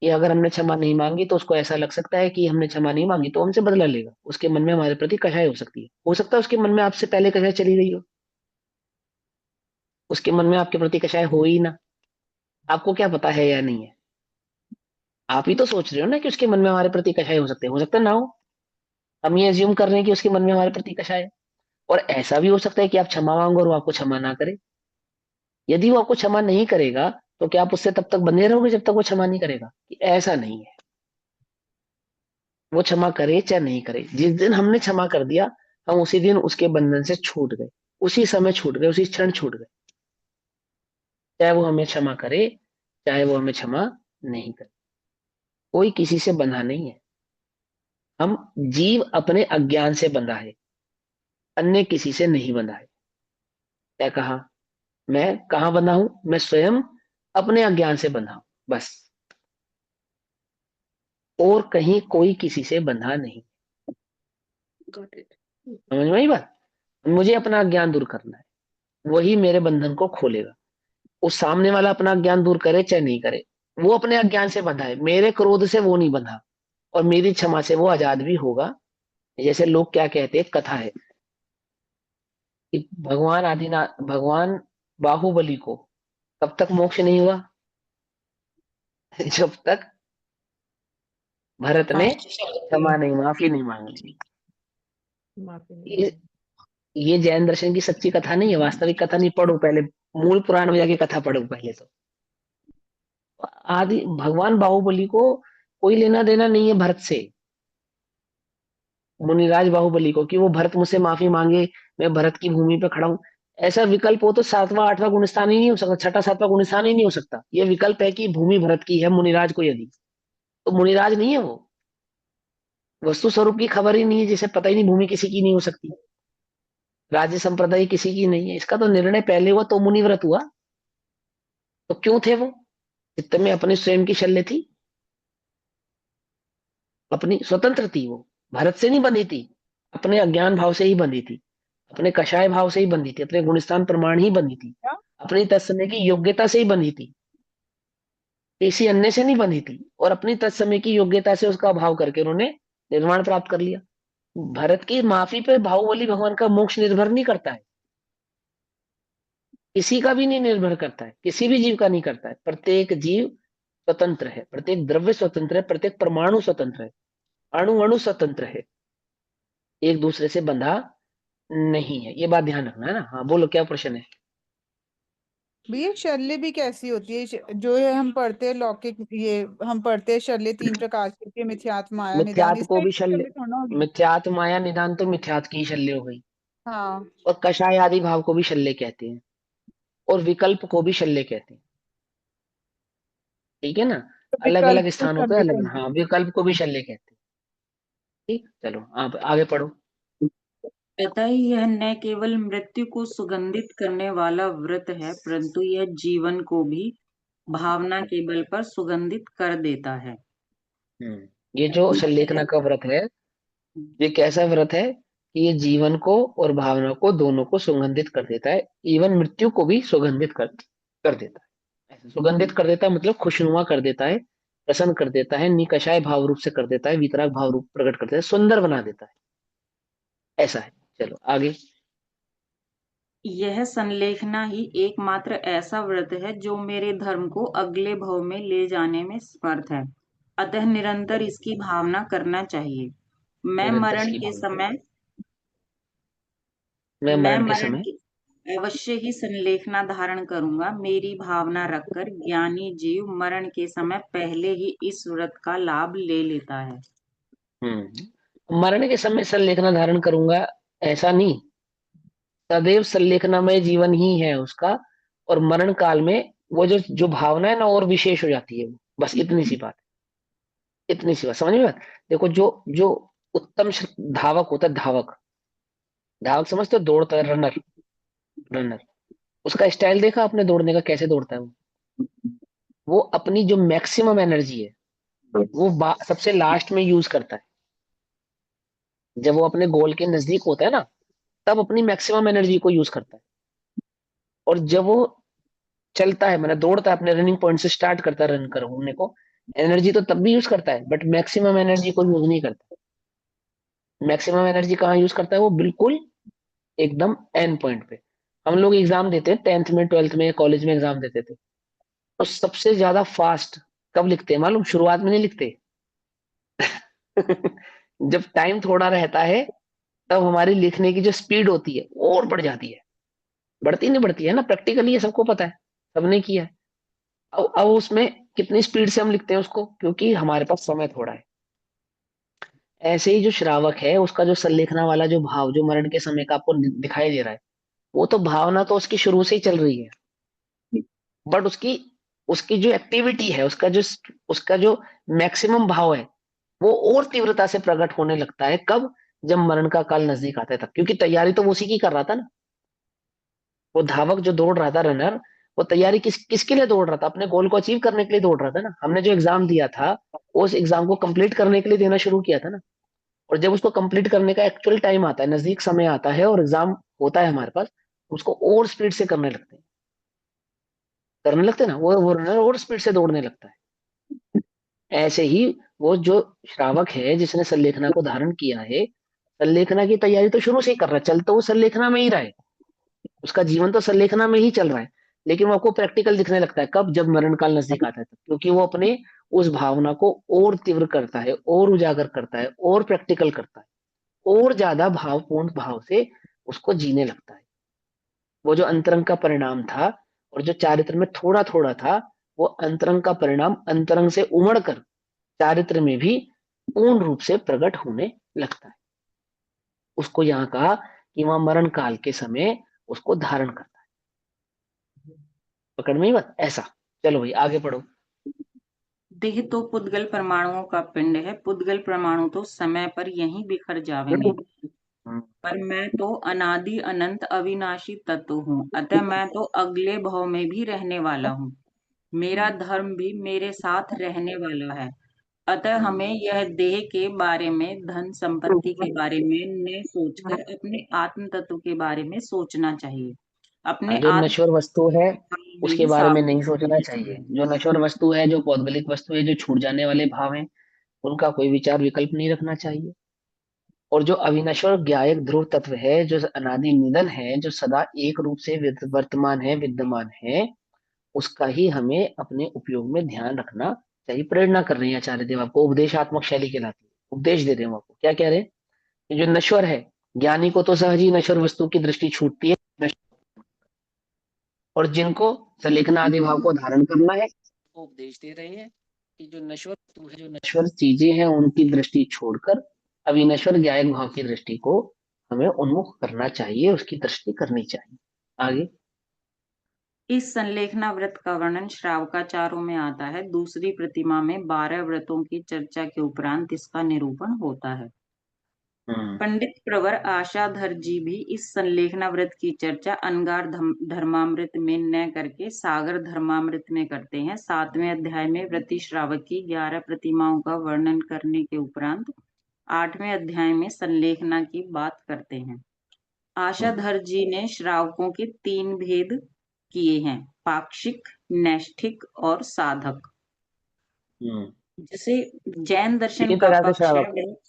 कि अगर हमने क्षमा नहीं मांगी तो उसको ऐसा लग सकता है कि हमने क्षमा नहीं मांगी तो हमसे बदला लेगा, उसके मन में हमारे प्रति कषाय हो सकती है। हो सकता है उसके मन में आपसे पहले कषाय चली गई हो, उसके मन में आपके प्रति कषाय हो ही ना, आपको क्या पता है या नहीं है? आप ही तो सोच रहे हो ना कि उसके मन में हमारे प्रति कषाय हो सकता है ना हो। हम ये अज्यूम कर रहे हैं कि उसके मन में हमारे प्रति कषाय है। और ऐसा भी हो सकता है कि आप क्षमा मांगो और वो आपको क्षमा ना करे। यदि वो आपको क्षमा नहीं करेगा तो क्या आप उससे तब तक बंधे रहोगे जब तक वो क्षमा नहीं करेगा? कि ऐसा नहीं है, वो क्षमा करे चाहे नहीं करे, जिस दिन हमने क्षमा कर दिया हम उसी दिन उसके बंधन से छूट गए, उसी समय छूट गए, उसी क्षण छूट गए, चाहे वो हमें क्षमा करे चाहे वो हमें क्षमा नहीं करे। कोई किसी से बंधा नहीं है। हम जीव अपने अज्ञान से बंधा है, अन्य किसी से नहीं बंधा है। क्या कहा? मैं कहाँ बंधा हूं? मैं स्वयं अपने अज्ञान से बंधा हूं, बस। और कहीं कोई किसी से बंधा नहीं। Got it. समझ में आई बात? मुझे अपना अज्ञान दूर करना है, वही मेरे बंधन को खोलेगा। उस सामने वाला अपना अज्ञान दूर करे चाहे नहीं करे, वो अपने अज्ञान से बंधा है, मेरे क्रोध से वो नहीं बंधा, और मेरी क्षमा से वो आजाद भी होगा। जैसे लोग क्या कहते हैं, कथा है कि भगवान आदिनाथ, भगवान बाहुबली को कब तक मोक्ष नहीं हुआ? जब तक भरत ने क्षमा नहीं, माफी नहीं मांगी। माफी नहीं ये ये जैन दर्शन की सच्ची कथा नहीं है, वास्तविक कथा नहीं। पढ़ो पहले, मूल पुराण में जाके कथा पढ़ो पहले तो। आदि भगवान बाहुबली को कोई लेना देना नहीं है भरत से, मुनिराज बाहुबली को, कि वो भरत मुझसे माफी मांगे, मैं भरत की भूमि पे खड़ा हूं। ऐसा विकल्प हो तो सातवां आठवां गुणस्थान ही नहीं हो सकता, छठा सातवां गुणस्थान ही नहीं हो सकता। ये विकल्प है कि भूमि भरत की है मुनिराज को, यदि तो मुनिराज नहीं है वो, वस्तु स्वरूप की खबर ही नहीं है, जिसे पता ही नहीं भूमि किसी की नहीं हो सकती, राज्य संप्रदाय किसी की नहीं है। इसका तो निर्णय पहले हुआ तो मुनिव्रत हुआ। तो क्यों थे वो? चित्त में अपने स्वयं की शल्य थी, अपनी स्वतंत्र थी वो, भरत से नहीं बंधी थी, अपने अज्ञान भाव से ही बंधी थी, अपने कषाय भाव से ही बंधी थी, अपने गुणस्थान प्रमाण ही बंधी थी, क्या? अपनी तत्समय की योग्यता से ही बंधी थी। किसी अन्य से नहीं बंधी थी, और अपनी तत्समय की योग्यता से उसका अभाव करके उन्होंने निर्वाण प्राप्त कर लिया। भरत की माफी पे बाहुबली भगवान का मोक्ष निर्भर नहीं करता है, किसी का भी नहीं निर्भर करता है, किसी भी जीव का नहीं करता है। प्रत्येक जीव स्वतंत्र है, प्रत्येक द्रव्य स्वतंत्र है, प्रत्येक परमाणु स्वतंत्र है, अणु अणु स्वतंत्र है, एक दूसरे से बंधा नहीं है। ये बात ध्यान रखना है ना। हाँ बोलो, क्या प्रश्न है? भैया शल्य भी कैसी होती है? जो है हम पढ़ते हैं लौकिक, ये हम पढ़ते हैं शल्य 3 प्रकार की होती है, मिथ्यात्व, माया, निदान। मिथ्यात इसका को एक भी शल्य, शल्य थोड़ा होगी। मिथ्यात माया निदान तो मिथ्यात की ही शल्य हो गई। हाँ, और कषाय आदि भाव को भी शल्य कहते हैं, और विकल्प को भी शल्य कहते हैं। ठीक है ना, तो अलग विकल्प अलग को स्थानों पे शल्य अलग, कहते हाँ विकल्प को भी शल्य कहते हैं। ठीक, चलो आप आगे पढ़ो। अतः यह न केवल मृत्यु को सुगंधित करने वाला व्रत है, परंतु यह जीवन को भी भावना के बल पर सुगंधित कर देता है। ये जो संलेखना का व्रत है, ये कैसा व्रत है कि ये जीवन को और भावना को दोनों को सुगंधित कर देता है, इवन मृत्यु को भी सुगंधित कर देता है। ऐसे सुगंधित कर देता है मतलब खुशनुमा कर देता है, प्रसन्न कर देता है, निकषाय भाव रूप से कर देता है, वितराग भाव रूप प्रकट कर देता है, सुंदर बना देता है। ऐसा है। चलो आगे। यह संलेखना ही एकमात्र ऐसा व्रत है जो मेरे धर्म को अगले भव में ले जाने में समर्थ है। अतः निरंतर इसकी भावना करना चाहिए। मैं निरंतर मरण इसकी के भावना, समय मैं मैं मरण के मरण समय के अवश्य ही संलेखना धारण करूंगा। मेरी भावना रखकर ज्ञानी जीव मरण के समय पहले ही इस व्रत का लाभ ले लेता है। मरने के समय संलेखना धारण करूंगा, ऐसा नहीं, सदैव संलेखनामय जीवन ही है उसका। और मरण काल में वो जो जो भावना है ना और विशेष हो जाती है वो। बस इतनी सी बात है, इतनी सी बात समझ में बात। देखो जो जो उत्तम धावक होता है, धावक, धावक समझते हो, दौड़ता है, रनर, रनर, उसका स्टाइल देखा आपने दौड़ने का, कैसे दौड़ता है वो अपनी जो मैक्सिमम एनर्जी है वो सबसे लास्ट में यूज करता है। जब वो अपने गोल के नजदीक होता है ना, तब अपनी मैक्सिमम एनर्जी को यूज करता है। और जब वो चलता है, मैंने दौड़ता है, अपने रनिंग पॉइंट से स्टार्ट करता है रन करने को, एनर्जी तो तब भी यूज करता है, बट मैक्सिमम एनर्जी को यूज नहीं करता। मैक्सिमम एनर्जी कहाँ यूज करता है वो? बिल्कुल एकदम एंड पॉइंट पे। हम लोग एग्जाम देते हैं 10th में, 12th में, कॉलेज में एग्जाम देते थे, तो सबसे ज्यादा फास्ट कब लिखते हैं मालूम? शुरुआत में नहीं लिखते। जब टाइम थोड़ा रहता है, तब हमारी लिखने की जो स्पीड होती है वो और बढ़ जाती है। बढ़ती नहीं बढ़ती है ना, प्रैक्टिकली ये सबको पता है, सबने किया है। अब उसमें कितनी स्पीड से हम लिखते हैं उसको, क्योंकि हमारे पास समय थोड़ा है। ऐसे ही जो श्रावक है, उसका जो संलेखना वाला जो भाव जो मरण के समय का आपको दिखाई दे रहा है, वो तो भावना तो उसकी शुरू से ही चल रही है, बट उसकी उसकी जो एक्टिविटी है, उसका जो मैक्सिमम भाव है, वो और तीव्रता से प्रकट होने लगता है। कब? जब मरण का काल नजदीक आता है तब, क्योंकि तैयारी तो वो उसी की कर रहा था ना। वो धावक जो दौड़ रहा था, रनर, वो तैयारी किसके लिए दौड़ रहा था? अपने गोल को अचीव करने के लिए दौड़ रहा था ना। हमने जो एग्जाम दिया था, उस एग्जाम को कंप्लीट करने के लिए देना शुरू किया था ना। और जब उसको कंप्लीट करने का एक्चुअल टाइम आता है, नजदीक समय आता है और एग्जाम होता है हमारे पास, उसको और स्पीड से करने लगते हैं ना, वो रनर और स्पीड से दौड़ने लगता है। ऐसे ही वो जो श्रावक है जिसने संलेखना को धारण किया है, संलेखना की तैयारी तो शुरू से ही कर रहा है, चल तो वो संलेखना में ही रहा है, उसका जीवन तो संलेखना में ही चल रहा है। लेकिन वो आपको प्रैक्टिकल दिखने लगता है कब? जब मरण काल नजदीक आता है तब, क्योंकि वो अपने उस भावना को और तीव्र करता है, और उजागर करता है, और प्रैक्टिकल करता है, और ज्यादा भावपूर्ण भाव से उसको जीने लगता है। वो जो अंतरंग का परिणाम था और जो चारित्र में थोड़ा थोड़ा था, वो अंतरंग का परिणाम अंतरंग से उमड़ कर चारित्र में भी पूर्ण रूप से प्रकट होने लगता है। उसको यहाँ कहा कि वहां मरण काल के समय उसको धारण करता है। पकड़ में ही बात, ऐसा। चलो भाई आगे पढ़ो। देह तो पुद्गल परमाणुओं का पिंड है। पुद्गल परमाणु तो समय पर यहीं बिखर जावेंगे, पर मैं तो अनादि अनंत अविनाशी तत्व हूँ। अतः मैं तो अगले भव में भी रहने वाला हूँ। मेरा धर्म भी मेरे साथ रहने वाला है। अतः हमें यह देह के बारे में, धन संपत्ति के बारे में न सोचकर अपने आत्म तत्व के बारे में सोचना चाहिए। अपने जो आत्म नश्वर वस्तु है में उसके ही बारे में साबित नहीं सोचना चाहिए। जो नश्वर वस्तु है, जो पौद्गलिक वस्तु है, जो छूट जाने वाले भाव है, उनका कोई विचार विकल्प नहीं रखना चाहिए। और जो अविनश्वर ज्ञायक ध्रुव तत्व है, जो अनादि निधन है, जो सदा एक रूप से वर्तमान है, विद्यमान है, उसका ही हमें अपने उपयोग में ध्यान रखना चाहिए। प्रेरणा कर रहे हैं आचार्य देव, आपको उपदेशात्मक शैली कहलाती है, उपदेश दे रहे हैं वो आपको। क्या कह रहे हैं कि जो नश्वर है, ज्ञानी को तो सहज ही नश्वर वस्तु की दृष्टि छूटती है, और जिनको सलेखना आदि भाव को धारण करना है, वो उपदेश दे रहे हैं कि जो नश्वर वस्तु है, जो नश्वर चीजें हैं, उनकी दृष्टि छोड़कर अविनश्वर ज्ञायक भाव की दृष्टि को हमें उन्मुख करना चाहिए, उसकी दृष्टि करनी चाहिए। आगे। इस संलेखना व्रत का वर्णन श्रावकाचारों में आता है। दूसरी प्रतिमा में 12 व्रतों की चर्चा के उपरांत इसका निरूपण होता है। पंडित प्रवर आशाधर जी भी इस संलेखना व्रत की चर्चा अंगार धर्मामृत में न करके सागर धर्मामृत में करते हैं। 7वें अध्याय में व्रती श्रावक की 11 प्रतिमाओं का वर्णन करने के उपरांत 8वें अध्याय में संलेखना की बात करते हैं। आशाधर जी ने श्रावकों के 3 भेद किए हैं, पाक्षिक, नैष्ठिक और साधक। जैसे जैन दर्शन 3 का प्रकार के पक्ष है श्रावक,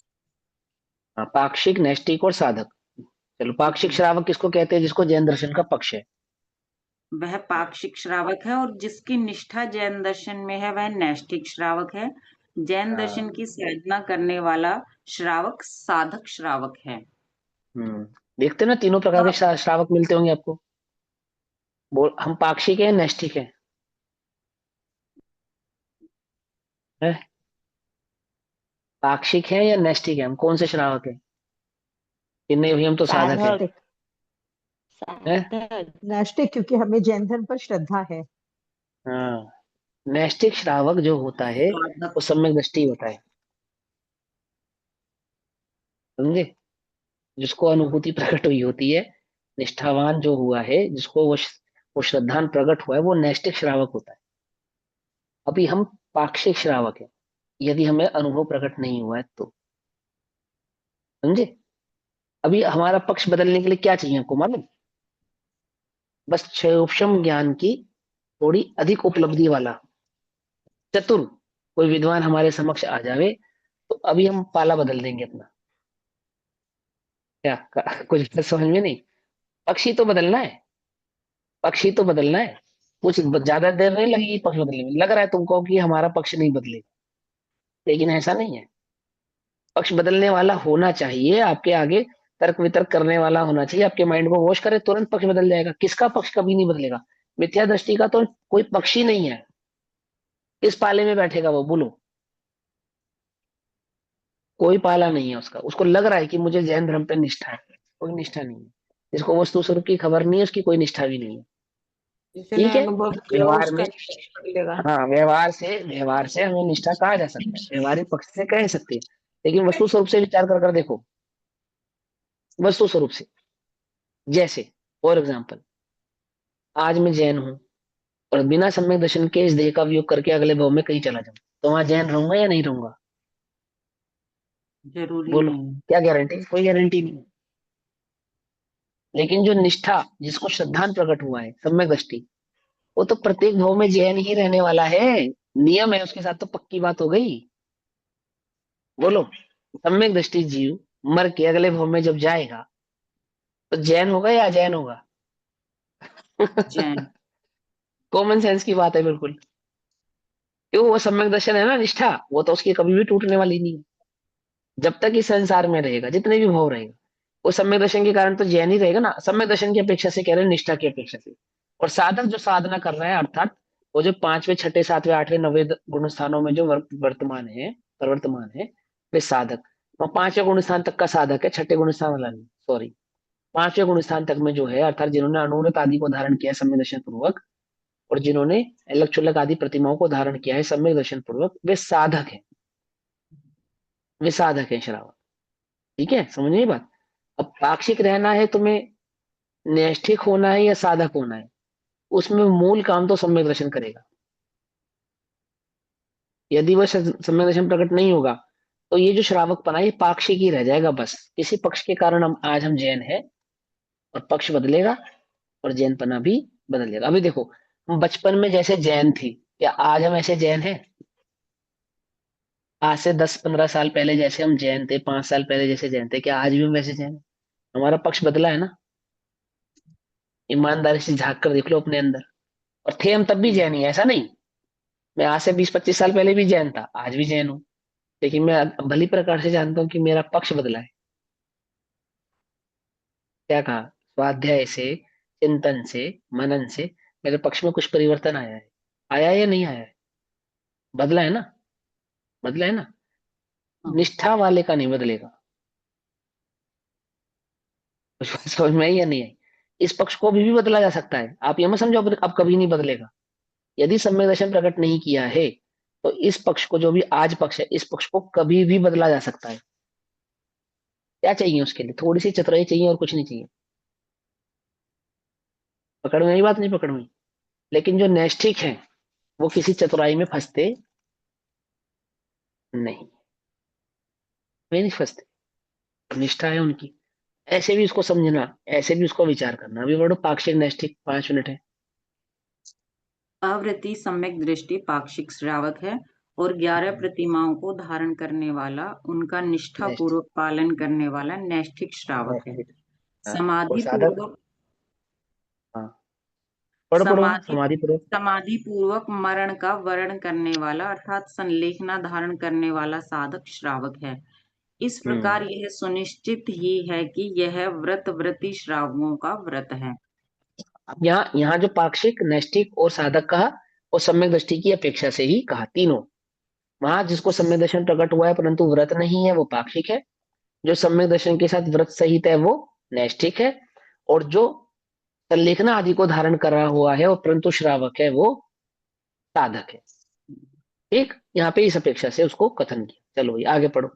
पाक्षिक, नैष्ठिक और साधक। चलो, पाक्षिक श्रावक किसको कहते हैं? जिसको जैन दर्शन का पक्ष है, वह पाक्षिक श्रावक है, और जिसकी निष्ठा जैन दर्शन में है वह नैष्ठिक श्रावक है। जैन दर्शन की साधना करने वाला श्रावक साधक श्रावक है। देखते ना, तीनों प्रकार के श्रावक मिलते होंगे आपको। हम पाक्षिक है, नैष्ठिक है? पाक्षिक है या नैष्ठिक है? हम कौन से श्रावक है? कि नहीं भाई, हम तो साधक है। नैष्टिक नैष्टिक, क्योंकि हमें जैन धर्म पर श्रद्धा है। हाँ, नैष्ठिक श्रावक जो होता है साधक वो सम्यक दृष्टि होता है, समझे? जिसको अनुभूति प्रकट हुई होती है, निष्ठावान जो हुआ है, जिसको वो श्रद्धान प्रकट हुआ है, वो नैष्ठिक श्रावक होता है। अभी हम पाक्षिक श्रावक है, यदि हमें अनुभव प्रकट नहीं हुआ है तो, समझे? अभी हमारा पक्ष बदलने के लिए क्या चाहिए आपको मालूम? बस क्षयोपशम ज्ञान की थोड़ी अधिक उपलब्धि वाला चतुर कोई विद्वान हमारे समक्ष आ जावे, तो अभी हम पाला बदल देंगे अपना। क्या कुछ बात समझ में नहीं? पक्ष ही तो बदलना है, पक्ष ही तो बदलना है। कुछ ज्यादा देर नहीं लगेगी पक्ष बदलने में। लग रहा है तुमको कि हमारा पक्ष नहीं बदलेगा, लेकिन ऐसा नहीं है। पक्ष बदलने वाला होना चाहिए, आपके आगे तर्क वितर्क करने वाला होना चाहिए, आपके माइंड को वॉश करे, तुरंत पक्ष बदल जाएगा। किसका पक्ष कभी नहीं बदलेगा? मिथ्या दृष्टि का तो कोई पक्ष ही नहीं है। किस पाले में बैठेगा वो, बोलो? कोई पाला नहीं है उसका। उसको लग रहा है कि मुझे जैन धर्म पे निष्ठा है, कोई निष्ठा नहीं है। जिसको वस्तु स्वरूप की खबर नहीं है, उसकी कोई निष्ठा भी नहीं है। जिसने ठीक है, अनुभव किया व्यवहार उसका में, निश्चय कर लेगा। हाँ, व्यवहार से हमें निष्ठा कहा जा सकता है, व्यवहारिक पक्ष से कह सकते हैं, लेकिन वस्तु स्वरूप से विचार कर देखो, वस्तु स्वरूप से। जैसे फॉर एग्जाम्पल, आज मैं जैन हूं और बिना सम्यक दर्शन के इस देह का वियोग करके अगले भाव में कहीं चला जाऊं, तो वहां जैन रहूंगा या नहीं रहूंगा? जरूरी बोलो, नहीं। क्या गारंटी? कोई गारंटी नहीं। लेकिन जो निष्ठा, जिसको श्रद्धान प्रकट हुआ है, सम्यक दृष्टि, वो तो प्रत्येक भाव में जैन ही रहने वाला है। नियम है उसके साथ, तो पक्की बात हो गई। बोलो, सम्यक दृष्टि जीव मर के अगले भाव में जब जाएगा तो जैन होगा या अजैन होगा? जैन। कॉमन सेंस की बात है बिल्कुल। क्यों? वो सम्यक दर्शन है ना, निष्ठा, वो तो उसकी कभी भी टूटने वाली नहीं है। जब तक इस संसार में रहेगा, जितने भी भाव रहेगा, वो सम्यक दर्शन के कारण तो जैन ही रहेगा ना। सम्यक दर्शन की अपेक्षा से कह रहे हैं, निष्ठा की अपेक्षा से। और साधक जो साधना कर रहा है, अर्थात वो जो 5वें 6ठे 7वें 8वें 9वें गुण स्थानों में जो वर्तमान है, प्रवर्तमान है, वे साधक। वो 5वें गुण स्थान तक का साधक है, 6ठे गुण स्थान वाला नहीं, सॉरी। 5वें गुण स्थान तक में जो है, अर्थात जिन्होंने अनुरत आदि को धारण किया है सम्यक दर्शन पूर्वक, और जिन्होंने अलग चुल्लक आदि प्रतिमाओं को धारण किया है सम्यक दर्शन पूर्वक, वे साधक है, वे साधक है श्रावक। ठीक है, समझ ये बात? अब पाक्षिक रहना है तुम्हें, नैष्ठिक होना है या साधक होना है, उसमें मूल काम तो सम्यक दर्शन करेगा। यदि वह सम्यक दर्शन प्रकट नहीं होगा, तो ये जो श्रावक पना, ये पाक्षिक ही रह जाएगा। बस किसी पक्ष के कारण हम आज हम जैन है, और पक्ष बदलेगा और जैनपना भी बदल जाएगा। अभी देखो, हम बचपन में जैसे जैन थी, क्या आज हम ऐसे जैन हैं? आज से 10-15 साल पहले जैसे हम जैन थे, 5 साल पहले जैसे जैन थे, क्या आज भी हम वैसे जैन हैं? हमारा पक्ष बदला है ना। ईमानदारी से झांक कर देख लो अपने अंदर। और थे हम तब भी जैन ही, ऐसा नहीं। मैं आज से 20-25 साल पहले भी जैन था, आज भी जैन हूँ। लेकिन मैं भली प्रकार से जानता हूँ कि मेरा पक्ष बदला है। क्या कहा? स्वाध्याय से, चिंतन से, मनन से मेरे पक्ष में कुछ परिवर्तन आया है। आया है या नहीं आया है? बदला है ना। बदला है ना। हाँ। निष्ठा वाले का नहीं बदलेगा। कुछ बात समझ में आई या नहीं आई? इस पक्ष को अभी भी बदला जा सकता है। आप ये मत समझो अब कभी नहीं बदलेगा। यदि सम्यक दर्शन प्रकट नहीं किया है तो इस पक्ष को, जो भी आज पक्ष है, इस पक्ष को कभी भी बदला जा सकता है। क्या चाहिए उसके लिए? थोड़ी सी चतुराई चाहिए और कुछ नहीं चाहिए। पकड़ में आई बात? नहीं पकड़ में आई? लेकिन जो नैष्ठिक है वो किसी चतुराई में फंसते नहीं। वे नहीं फंसते, निष्ठा है उनकी। ऐसे भी उसको समझना, ऐसे भी उसको विचार करना। अभी बढ़ो पाक्षिक नैष्ठिक, 5 मिनट है। आवृत्ति सम्यक दृष्टि पाक्षिक श्रावक है और 11 प्रतिमाओं को धारण करने वाला, उनका निष्ठा नैष्ठिक, पूर्वक पालन करने वाला नैष्ठिक श्रावक है। नैष्ठिक। हाँ। और समाधि साधक? पूर्वक हाँ, पढ़ो पढ़ो, समाधि समाधि पूर्वक। समाधि पूर्वक मरण का वर्ण करने वाला अर्थात संलेखना धारण करने वाला साधक श्रावक है। इस प्रकार यह सुनिश्चित ही है कि यह व्रत व्रती श्रावकों का व्रत है। अब यहाँ यहाँ जो पाक्षिक, नैष्ठिक और साधक कहा, वो सम्यक दृष्टि की अपेक्षा से ही कहा, तीनों। वहां जिसको सम्यक दर्शन प्रकट हुआ है परंतु व्रत नहीं है, वो पाक्षिक है। जो सम्यक दर्शन के साथ व्रत सहित है वो नैष्ठिक है। और जो संलेखना आदि को धारण करा हुआ है और परंतु श्रावक है, वो साधक है। ठीक, यहाँ पे इस अपेक्षा से उसको कथन किया। चलो ये आगे पढ़ो।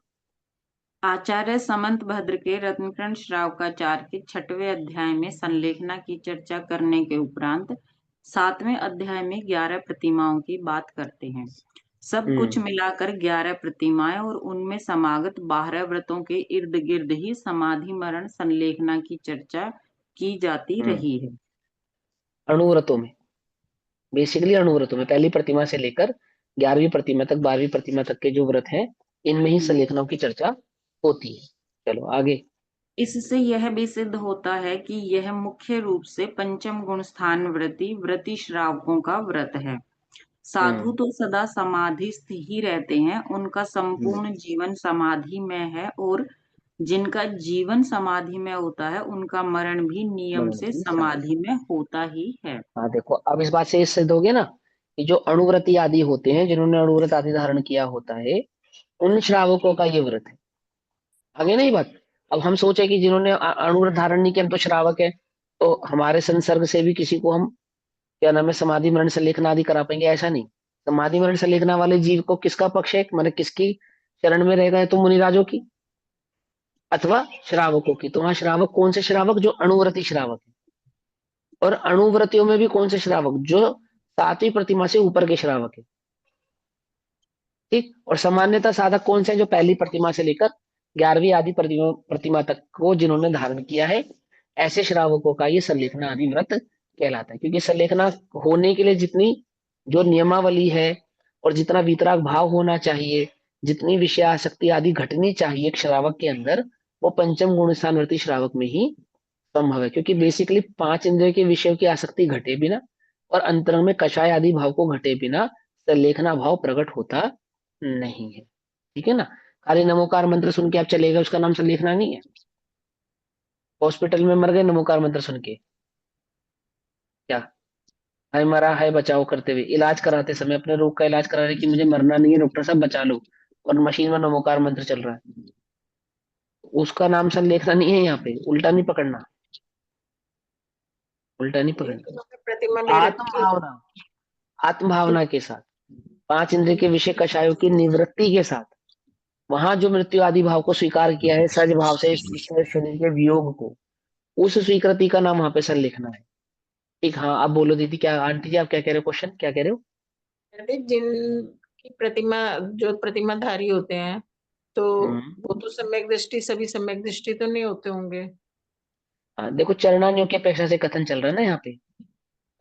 आचार्य समंत भद्र के रत्नकर्ण श्रावकाचार्य के 6वें अध्याय में संलेखना की चर्चा करने के उपरांत 7वें अध्याय में 11 प्रतिमाओं की बात करते हैं। सब कुछ मिलाकर 11 प्रतिमाएं और उनमें समागत 12 व्रतों के इर्द गिर्द ही समाधि मरण संलेखना की चर्चा की जाती रही है। अणुव्रतों में, बेसिकली अणुव्रतों में, पहली प्रतिमा से लेकर 11वीं प्रतिमा तक, 12वीं प्रतिमा तक के जो व्रत हैं, इनमें ही संलेखनों की चर्चा होती है। चलो आगे। इससे यह भी सिद्ध होता है कि यह मुख्य रूप से पंचम गुण स्थान व्रती श्रावकों का व्रत है। साधु तो सदा समाधिस्थ ही रहते हैं, उनका संपूर्ण जीवन समाधि में है और जिनका जीवन समाधि में होता है उनका मरण भी नियम से समाधि में होता ही है। हाँ देखो, अब इस बात से ये सिद्ध हो गया ना कि जो अणुव्रती आदि होते हैं, जिन्होंने अणुव्रत आदि धारण किया होता है, उन श्रावकों का ये व्रत है। आगे नहीं बात। अब हम सोचे कि जिन्होंने अणुव्रत धारण नहीं किया हम तो श्रावक है, तो हमारे संसर्ग से भी किसी को हम, क्या नाम है, समाधि मरण संलेखना आदि करा पाएंगे? ऐसा नहीं। समाधि मरण संलेखना वाले जीव को किसका पक्ष है, मैंने किसकी शरण में रह गए? तो मुनिराजों की अथवा श्रावकों की। तो वहां श्रावक कौन से श्रावक? जो अणुव्रती श्रावक है। और अणुव्रतियों में भी कौन से श्रावक? जो 7वीं प्रतिमा से ऊपर के श्रावक है। ठीक। और सामान्यतः साधक कौन से हैं? जो पहली प्रतिमा से लेकर 11वीं आदि प्रतिमा तक को जिन्होंने धारण किया है, ऐसे श्रावकों का ये संलेखना आदि व्रत कहलाता है। क्योंकि संलेखना होने के लिए जितनी जो नियमावली है और जितना वीतराग भाव होना चाहिए, जितनी विषय आसक्ति आदि घटनी चाहिए एक श्रावक के अंदर, वो पंचम गुण स्थानवर्ती श्रावक में ही संभव है। क्योंकि बेसिकली 5 इंद्रिय के विषयों की आसक्ति घटे बिना और अंतरंग में कषाय आदि भाव को घटे बिना संलेखना भाव प्रकट होता नहीं है। ठीक है ना। खाली नमोकार मंत्र सुन के आप चले गए, उसका नाम संलेखना नहीं है। हॉस्पिटल में मर गए नमोकार मंत्र सुन के, क्या है? मरा है बचाओ करते हुए, इलाज कराते समय अपने रोग का इलाज करा रहे कि मुझे मरना नहीं है डॉक्टर साहब बचा लो, और मशीन में नमोकार मंत्र चल रहा है, उसका नाम संलेखना नहीं है। यहाँ पे उल्टा नहीं पकड़ना, उल्टा नहीं पकड़ना। प्रतिमा ले आत्म रखी है। भावना, आत्म भावना के साथ, 5 इंद्रिय के विषय कषायों की निवृत्ति के साथ, वहां जो मृत्यु आदि भाव को स्वीकार किया है, सज भाव से इस शरीर के वियोग को, उस स्वीकृति का नाम वहां पे संलेखना है। ठीक। हाँ, आप बोलो दीदी, क्या आंटी जी आप क्या कह रहे हो? क्वेश्चन क्या कह रहे हो? अरे जिनकी प्रतिमा, जो प्रतिमाधारी होते हैं, तो हम्म। वो तो सम्यक दृष्टि, सभी सम्यक दृष्टि तो नहीं होते होंगे। देखो चरणान्यों की अपेक्षा से कथन चल रहा है ना यहाँ पे।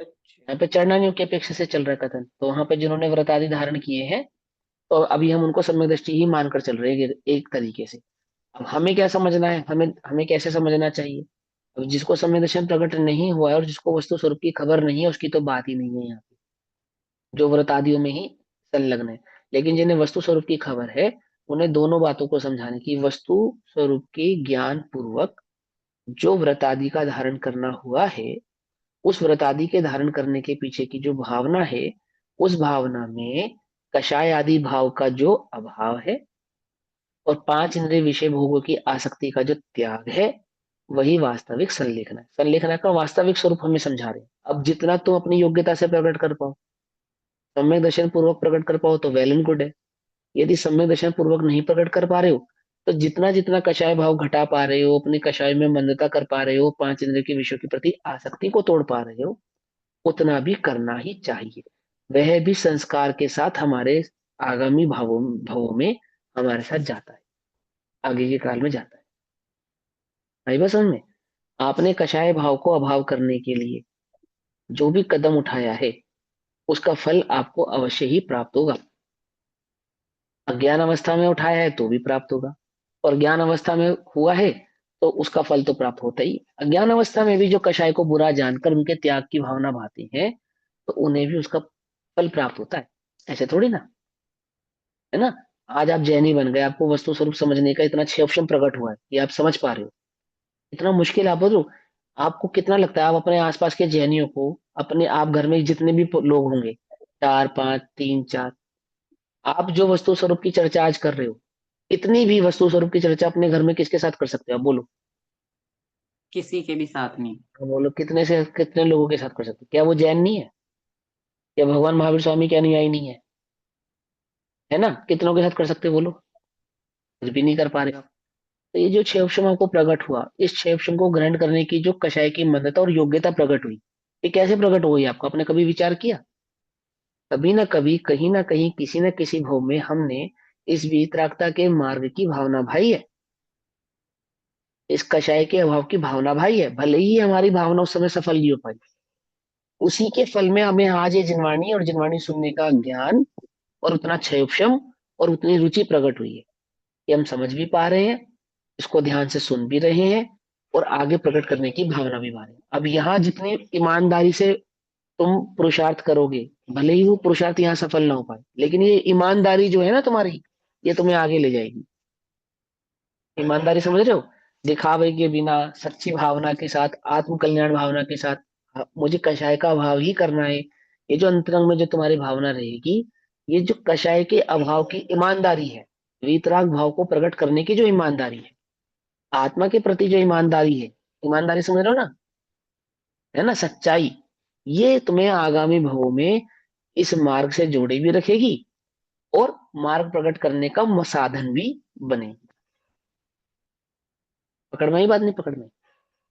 अच्छा। यहाँ पे चरणान्यों की अपेक्षा से चल रहा है कथन, तो वहां पे जिन्होंने व्रत आदि धारण किए हैं तो अभी हम उनको सम्यक दृष्टि ही मानकर चल रहे हैं एक तरीके से। अब हमें क्या समझना है, हमें हमें कैसे समझना चाहिए। अब जिसको सम्यक दर्शन प्रकट नहीं हुआ है और जिसको वस्तु स्वरूप की खबर नहीं है उसकी तो बात ही नहीं है यहाँ पे, जो व्रत आदियों में ही संलग्न है। लेकिन जिन्हें वस्तु स्वरूप की खबर है उन्हें दोनों बातों को समझाने की, वस्तु स्वरूप के ज्ञान पूर्वक जो व्रत आदि का धारण करना हुआ है उस व्रत आदि के धारण करने के पीछे की जो भावना है उस भावना में कषाय आदि भाव का जो अभाव है और पांच इंद्रिय विषय भोगों की आसक्ति का जो त्याग है वही वास्तविक संलेखना है। संलेखना का वास्तविक स्वरूप हमें समझा रहे हैं। अब जितना तुम अपनी योग्यता से प्रकट कर पाओ, सम्यक दर्शन पूर्वक प्रकट कर पाओ तो वेल एंड गुड है। यदि सम्यक दर्शन पूर्वक नहीं प्रकट कर पा रहे हो तो जितना जितना कषाय भाव घटा पा रहे हो, अपने कषाय में मंदता कर पा रहे हो, पांच इंद्रिय के विषयों के प्रति आसक्ति को तोड़ पा रहे हो, उतना भी करना ही चाहिए। वह भी संस्कार के साथ हमारे आगामी भावों भावों में हमारे साथ जाता है, आगे के काल में जाता है। भाई बस समझ में, आपने कषाय भाव को अभाव करने के लिए जो भी कदम उठाया है उसका फल आपको अवश्य ही प्राप्त होगा। अज्ञान अवस्था में उठाया है तो भी प्राप्त होगा, और ज्ञान अवस्था में हुआ है तो उसका फल तो प्राप्त होता ही। अज्ञान अवस्था में भी जो कषाय को बुरा जानकर उनके त्याग की भावना भाती है तो उन्हें भी उसका फल प्राप्त होता है। ऐसे थोड़ी ना, है ना। आज आप जैनी बन गए, आपको वस्तु स्वरूप समझने का इतना 6 ऑप्शन प्रकट हुआ है कि आप समझ पा रहे हो। इतना मुश्किल आप बोलो, आपको कितना लगता है आप अपने आसपास के जैनियों को, अपने आप घर में जितने भी लोग होंगे, 4 5 3 4, आप जो वस्तु स्वरूप की चर्चा आज कर रहे हो, इतनी भी वस्तु स्वरूप की चर्चा अपने घर में किसके साथ कर सकते हो आप बोलो। किसी के भी साथ नहीं। आप बोलो कितने से कितने लोगों के साथ कर सकते हो। क्या वो जैन नहीं है? क्या भगवान महावीर स्वामी के अनुयायी नहीं है? है ना, कितनों के साथ कर सकते हो बोलो। कुछ भी नहीं कर पा रहे हो आप। तो ये जो 6 ऑप्शन आपको प्रकट हुआ, इस 6 ऑप्शन को ग्रहण करने की जो कषाय की मदद और योग्यता प्रकट हुई, ये कैसे प्रकट हुई आपको, आपने कभी विचार किया? कभी ना कभी कहीं ना कहीं किसी न किसी भाव में हमने इस वीतरागता के मार्ग की भावना भाई है, इस कषाय के अभाव की भावना भाई है। भले ही हमारी भावना उस समय सफल नहीं हो पाई, उसी के फल में हमें आज ये जिनवाणी और जिनवाणी सुनने का ज्ञान और उतना 6 ऑप्शन और उतनी रुचि प्रकट हुई है कि हम समझ भी पा रहे हैं, इसको ध्यान से सुन भी रहे हैं और आगे प्रकट करने की भावना भी पा रहे हैं। अब यहाँ जितनी ईमानदारी से तुम पुरुषार्थ करोगे, भले ही वो पुरुषार्थ यहाँ सफल ना हो पाए, लेकिन ये ईमानदारी जो है ना तुम्हारी, ये तुम्हें आगे ले जाएगी। ईमानदारी समझ रहे हो, दिखावे के बिना सच्ची भावना के साथ, आत्म कल्याण भावना के साथ, मुझे कषाय का अभाव ही करना है, ये जो अंतरंग में जो तुम्हारी भावना रहेगी, ये जो कषाय के अभाव की ईमानदारी है, वीतराग भाव को प्रकट करने की जो ईमानदारी है, आत्मा के प्रति जो ईमानदारी है, ईमानदारी समझ रहे हो ना, है ना, सच्चाई, ये तुम्हें आगामी भवों में इस मार्ग से जोड़े भी रखेगी और मार्ग प्रकट करने का साधन भी बनेगी। पकड़ में ही बात नहीं, पकड़ में।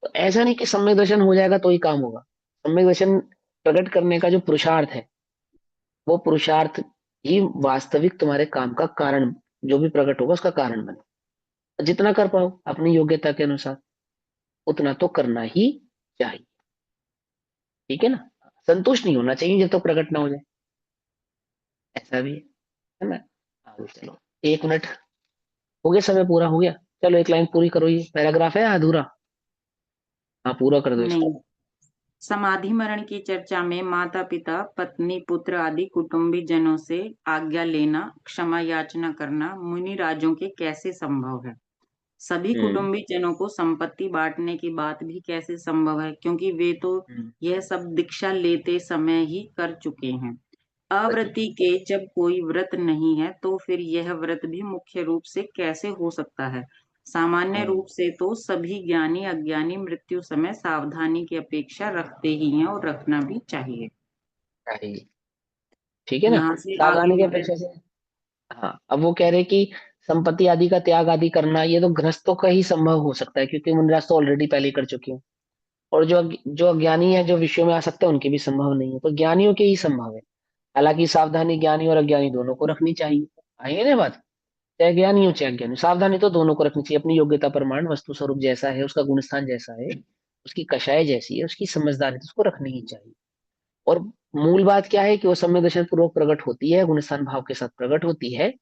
तो ऐसा नहीं कि सम्यक दर्शन हो जाएगा तो ही काम होगा। सम्यक दर्शन प्रकट करने का जो पुरुषार्थ है वो पुरुषार्थ ही वास्तविक तुम्हारे काम का कारण, जो भी प्रकट होगा उसका कारण बने। जितना कर पाओ अपनी योग्यता के अनुसार उतना तो करना ही चाहिए, ठीक है ना। संतुष्ट नहीं होना चाहिए जब तक प्रकट ना हो जाए, ऐसा भी है ना। आगे चलो, 1 मिनट हो गया, समय पूरा हो गया। चलो एक लाइन पूरी करो, ये पैराग्राफ है अधूरा? हाँ पूरा कर दो इसको। नहीं, समाधि मरण की चर्चा में माता पिता पत्नी पुत्र आदि कुटुंबी जनों से आज्ञा लेना, क्षमा याचना करना मुनि राजों के कैसे संभव है। सभी हम्म कुटुंबी जनों को संपत्ति बांटने की बात भी कैसे संभव है, क्योंकि वे तो हम्म, यह सब दीक्षा लेते समय ही कर चुके हैं। अव्रती के जब कोई व्रत नहीं है तो फिर यह व्रत भी मुख्य रूप से कैसे हो सकता है। सामान्य हाँ, रूप से तो सभी ज्ञानी अज्ञानी मृत्यु समय सावधानी की अपेक्षा रखते ही हैं और रखना भी चाहिए। चाहिए, ठीक है ना। यहाँ से आगे सावधानी की बढ़े। अपेक्षा से, हाँ अब वो कह रहे कि संपत्ति आदि का त्याग आदि करना ये तो गृहस्थों का ही संभव हो सकता है, क्योंकि मुनिराज तो ऑलरेडी पहले ही कर चुके हैं। और जो अज्ञानी है, जो विषयों में आ सकते हैं, उनके भी संभव नहीं है, तो ज्ञानियों के ही संभव है। हालांकि सावधानी ज्ञानी और अज्ञानी दोनों को रखनी चाहिए, आइए ना बात, चाहे ज्ञानी हो चाहे अज्ञानी, सावधानी तो दोनों को रखनी चाहिए। अपनी योग्यता प्रमाण वस्तु स्वरूप जैसा है, उसका गुण स्थान जैसा है, उसकी कषाय जैसी है, उसकी समझदारी तो उसको रखनी ही चाहिए। और मूल बात क्या है कि वो सम्यक दर्शन पूर्वक प्रकट होती है, गुणस्थान भाव के साथ प्रकट होती है,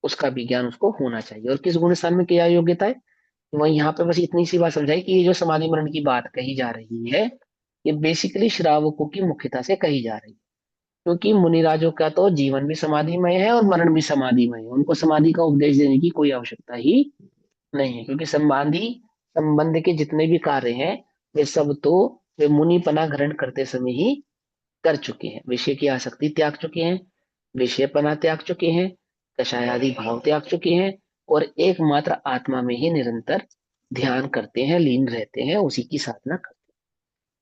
उसका भी ज्ञान उसको होना चाहिए। और किस गुणस्थान में क्या योग्यता है, वही यहाँ पे बस इतनी सी बात समझाई कि ये जो समाधि मरण की बात कही जा रही है, ये बेसिकली श्रावकों की मुख्यता से कही जा रही है। क्योंकि मुनिराजों का तो जीवन भी समाधिमय है और मरण भी समाधिमय है, उनको समाधि का उपदेश देने की कोई आवश्यकता ही नहीं है। क्योंकि संबंध के जितने भी कार्य हैं, वे सब तो वे मुनिपना ग्रहण करते समय ही कर चुके हैं। विषय की आसक्ति त्याग चुके हैं, विषयपना त्याग चुके हैं, कषाय आदि भाव त्याग चुके हैं, और एकमात्र आत्मा में ही निरंतर ध्यान करते हैं, लीन रहते हैं, उसी की साधना करते हैं।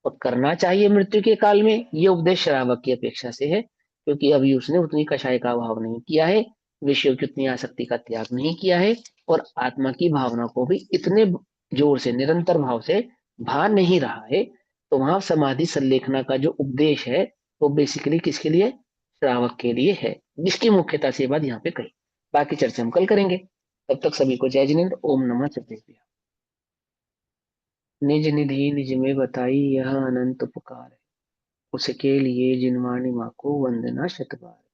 और करना चाहिए मृत्यु के काल में, ये उपदेश श्रावक की अपेक्षा से है, क्योंकि अभी उसने उतनी कषाय का भाव नहीं किया है, विषयों की उतनी आसक्ति का त्याग नहीं किया है, और आत्मा की भावना को भी इतने जोर से निरंतर भाव से भा नहीं रहा है। तो वहां समाधि संलेखना का जो उपदेश है, वो बेसिकली किसके लिए, श्रावक के लिए है, जिसकी मुख्यता से ये बात यहाँ पे कही। बाकी चर्चा हम कल करेंगे। तब तक सभी को जय जिनेन्द्र। ओम नमः सत्यदेव। निज निधि निज में बताई, यह अनंत उपकार है, उसके लिए जिनवाणी माँ को वंदना शत बार।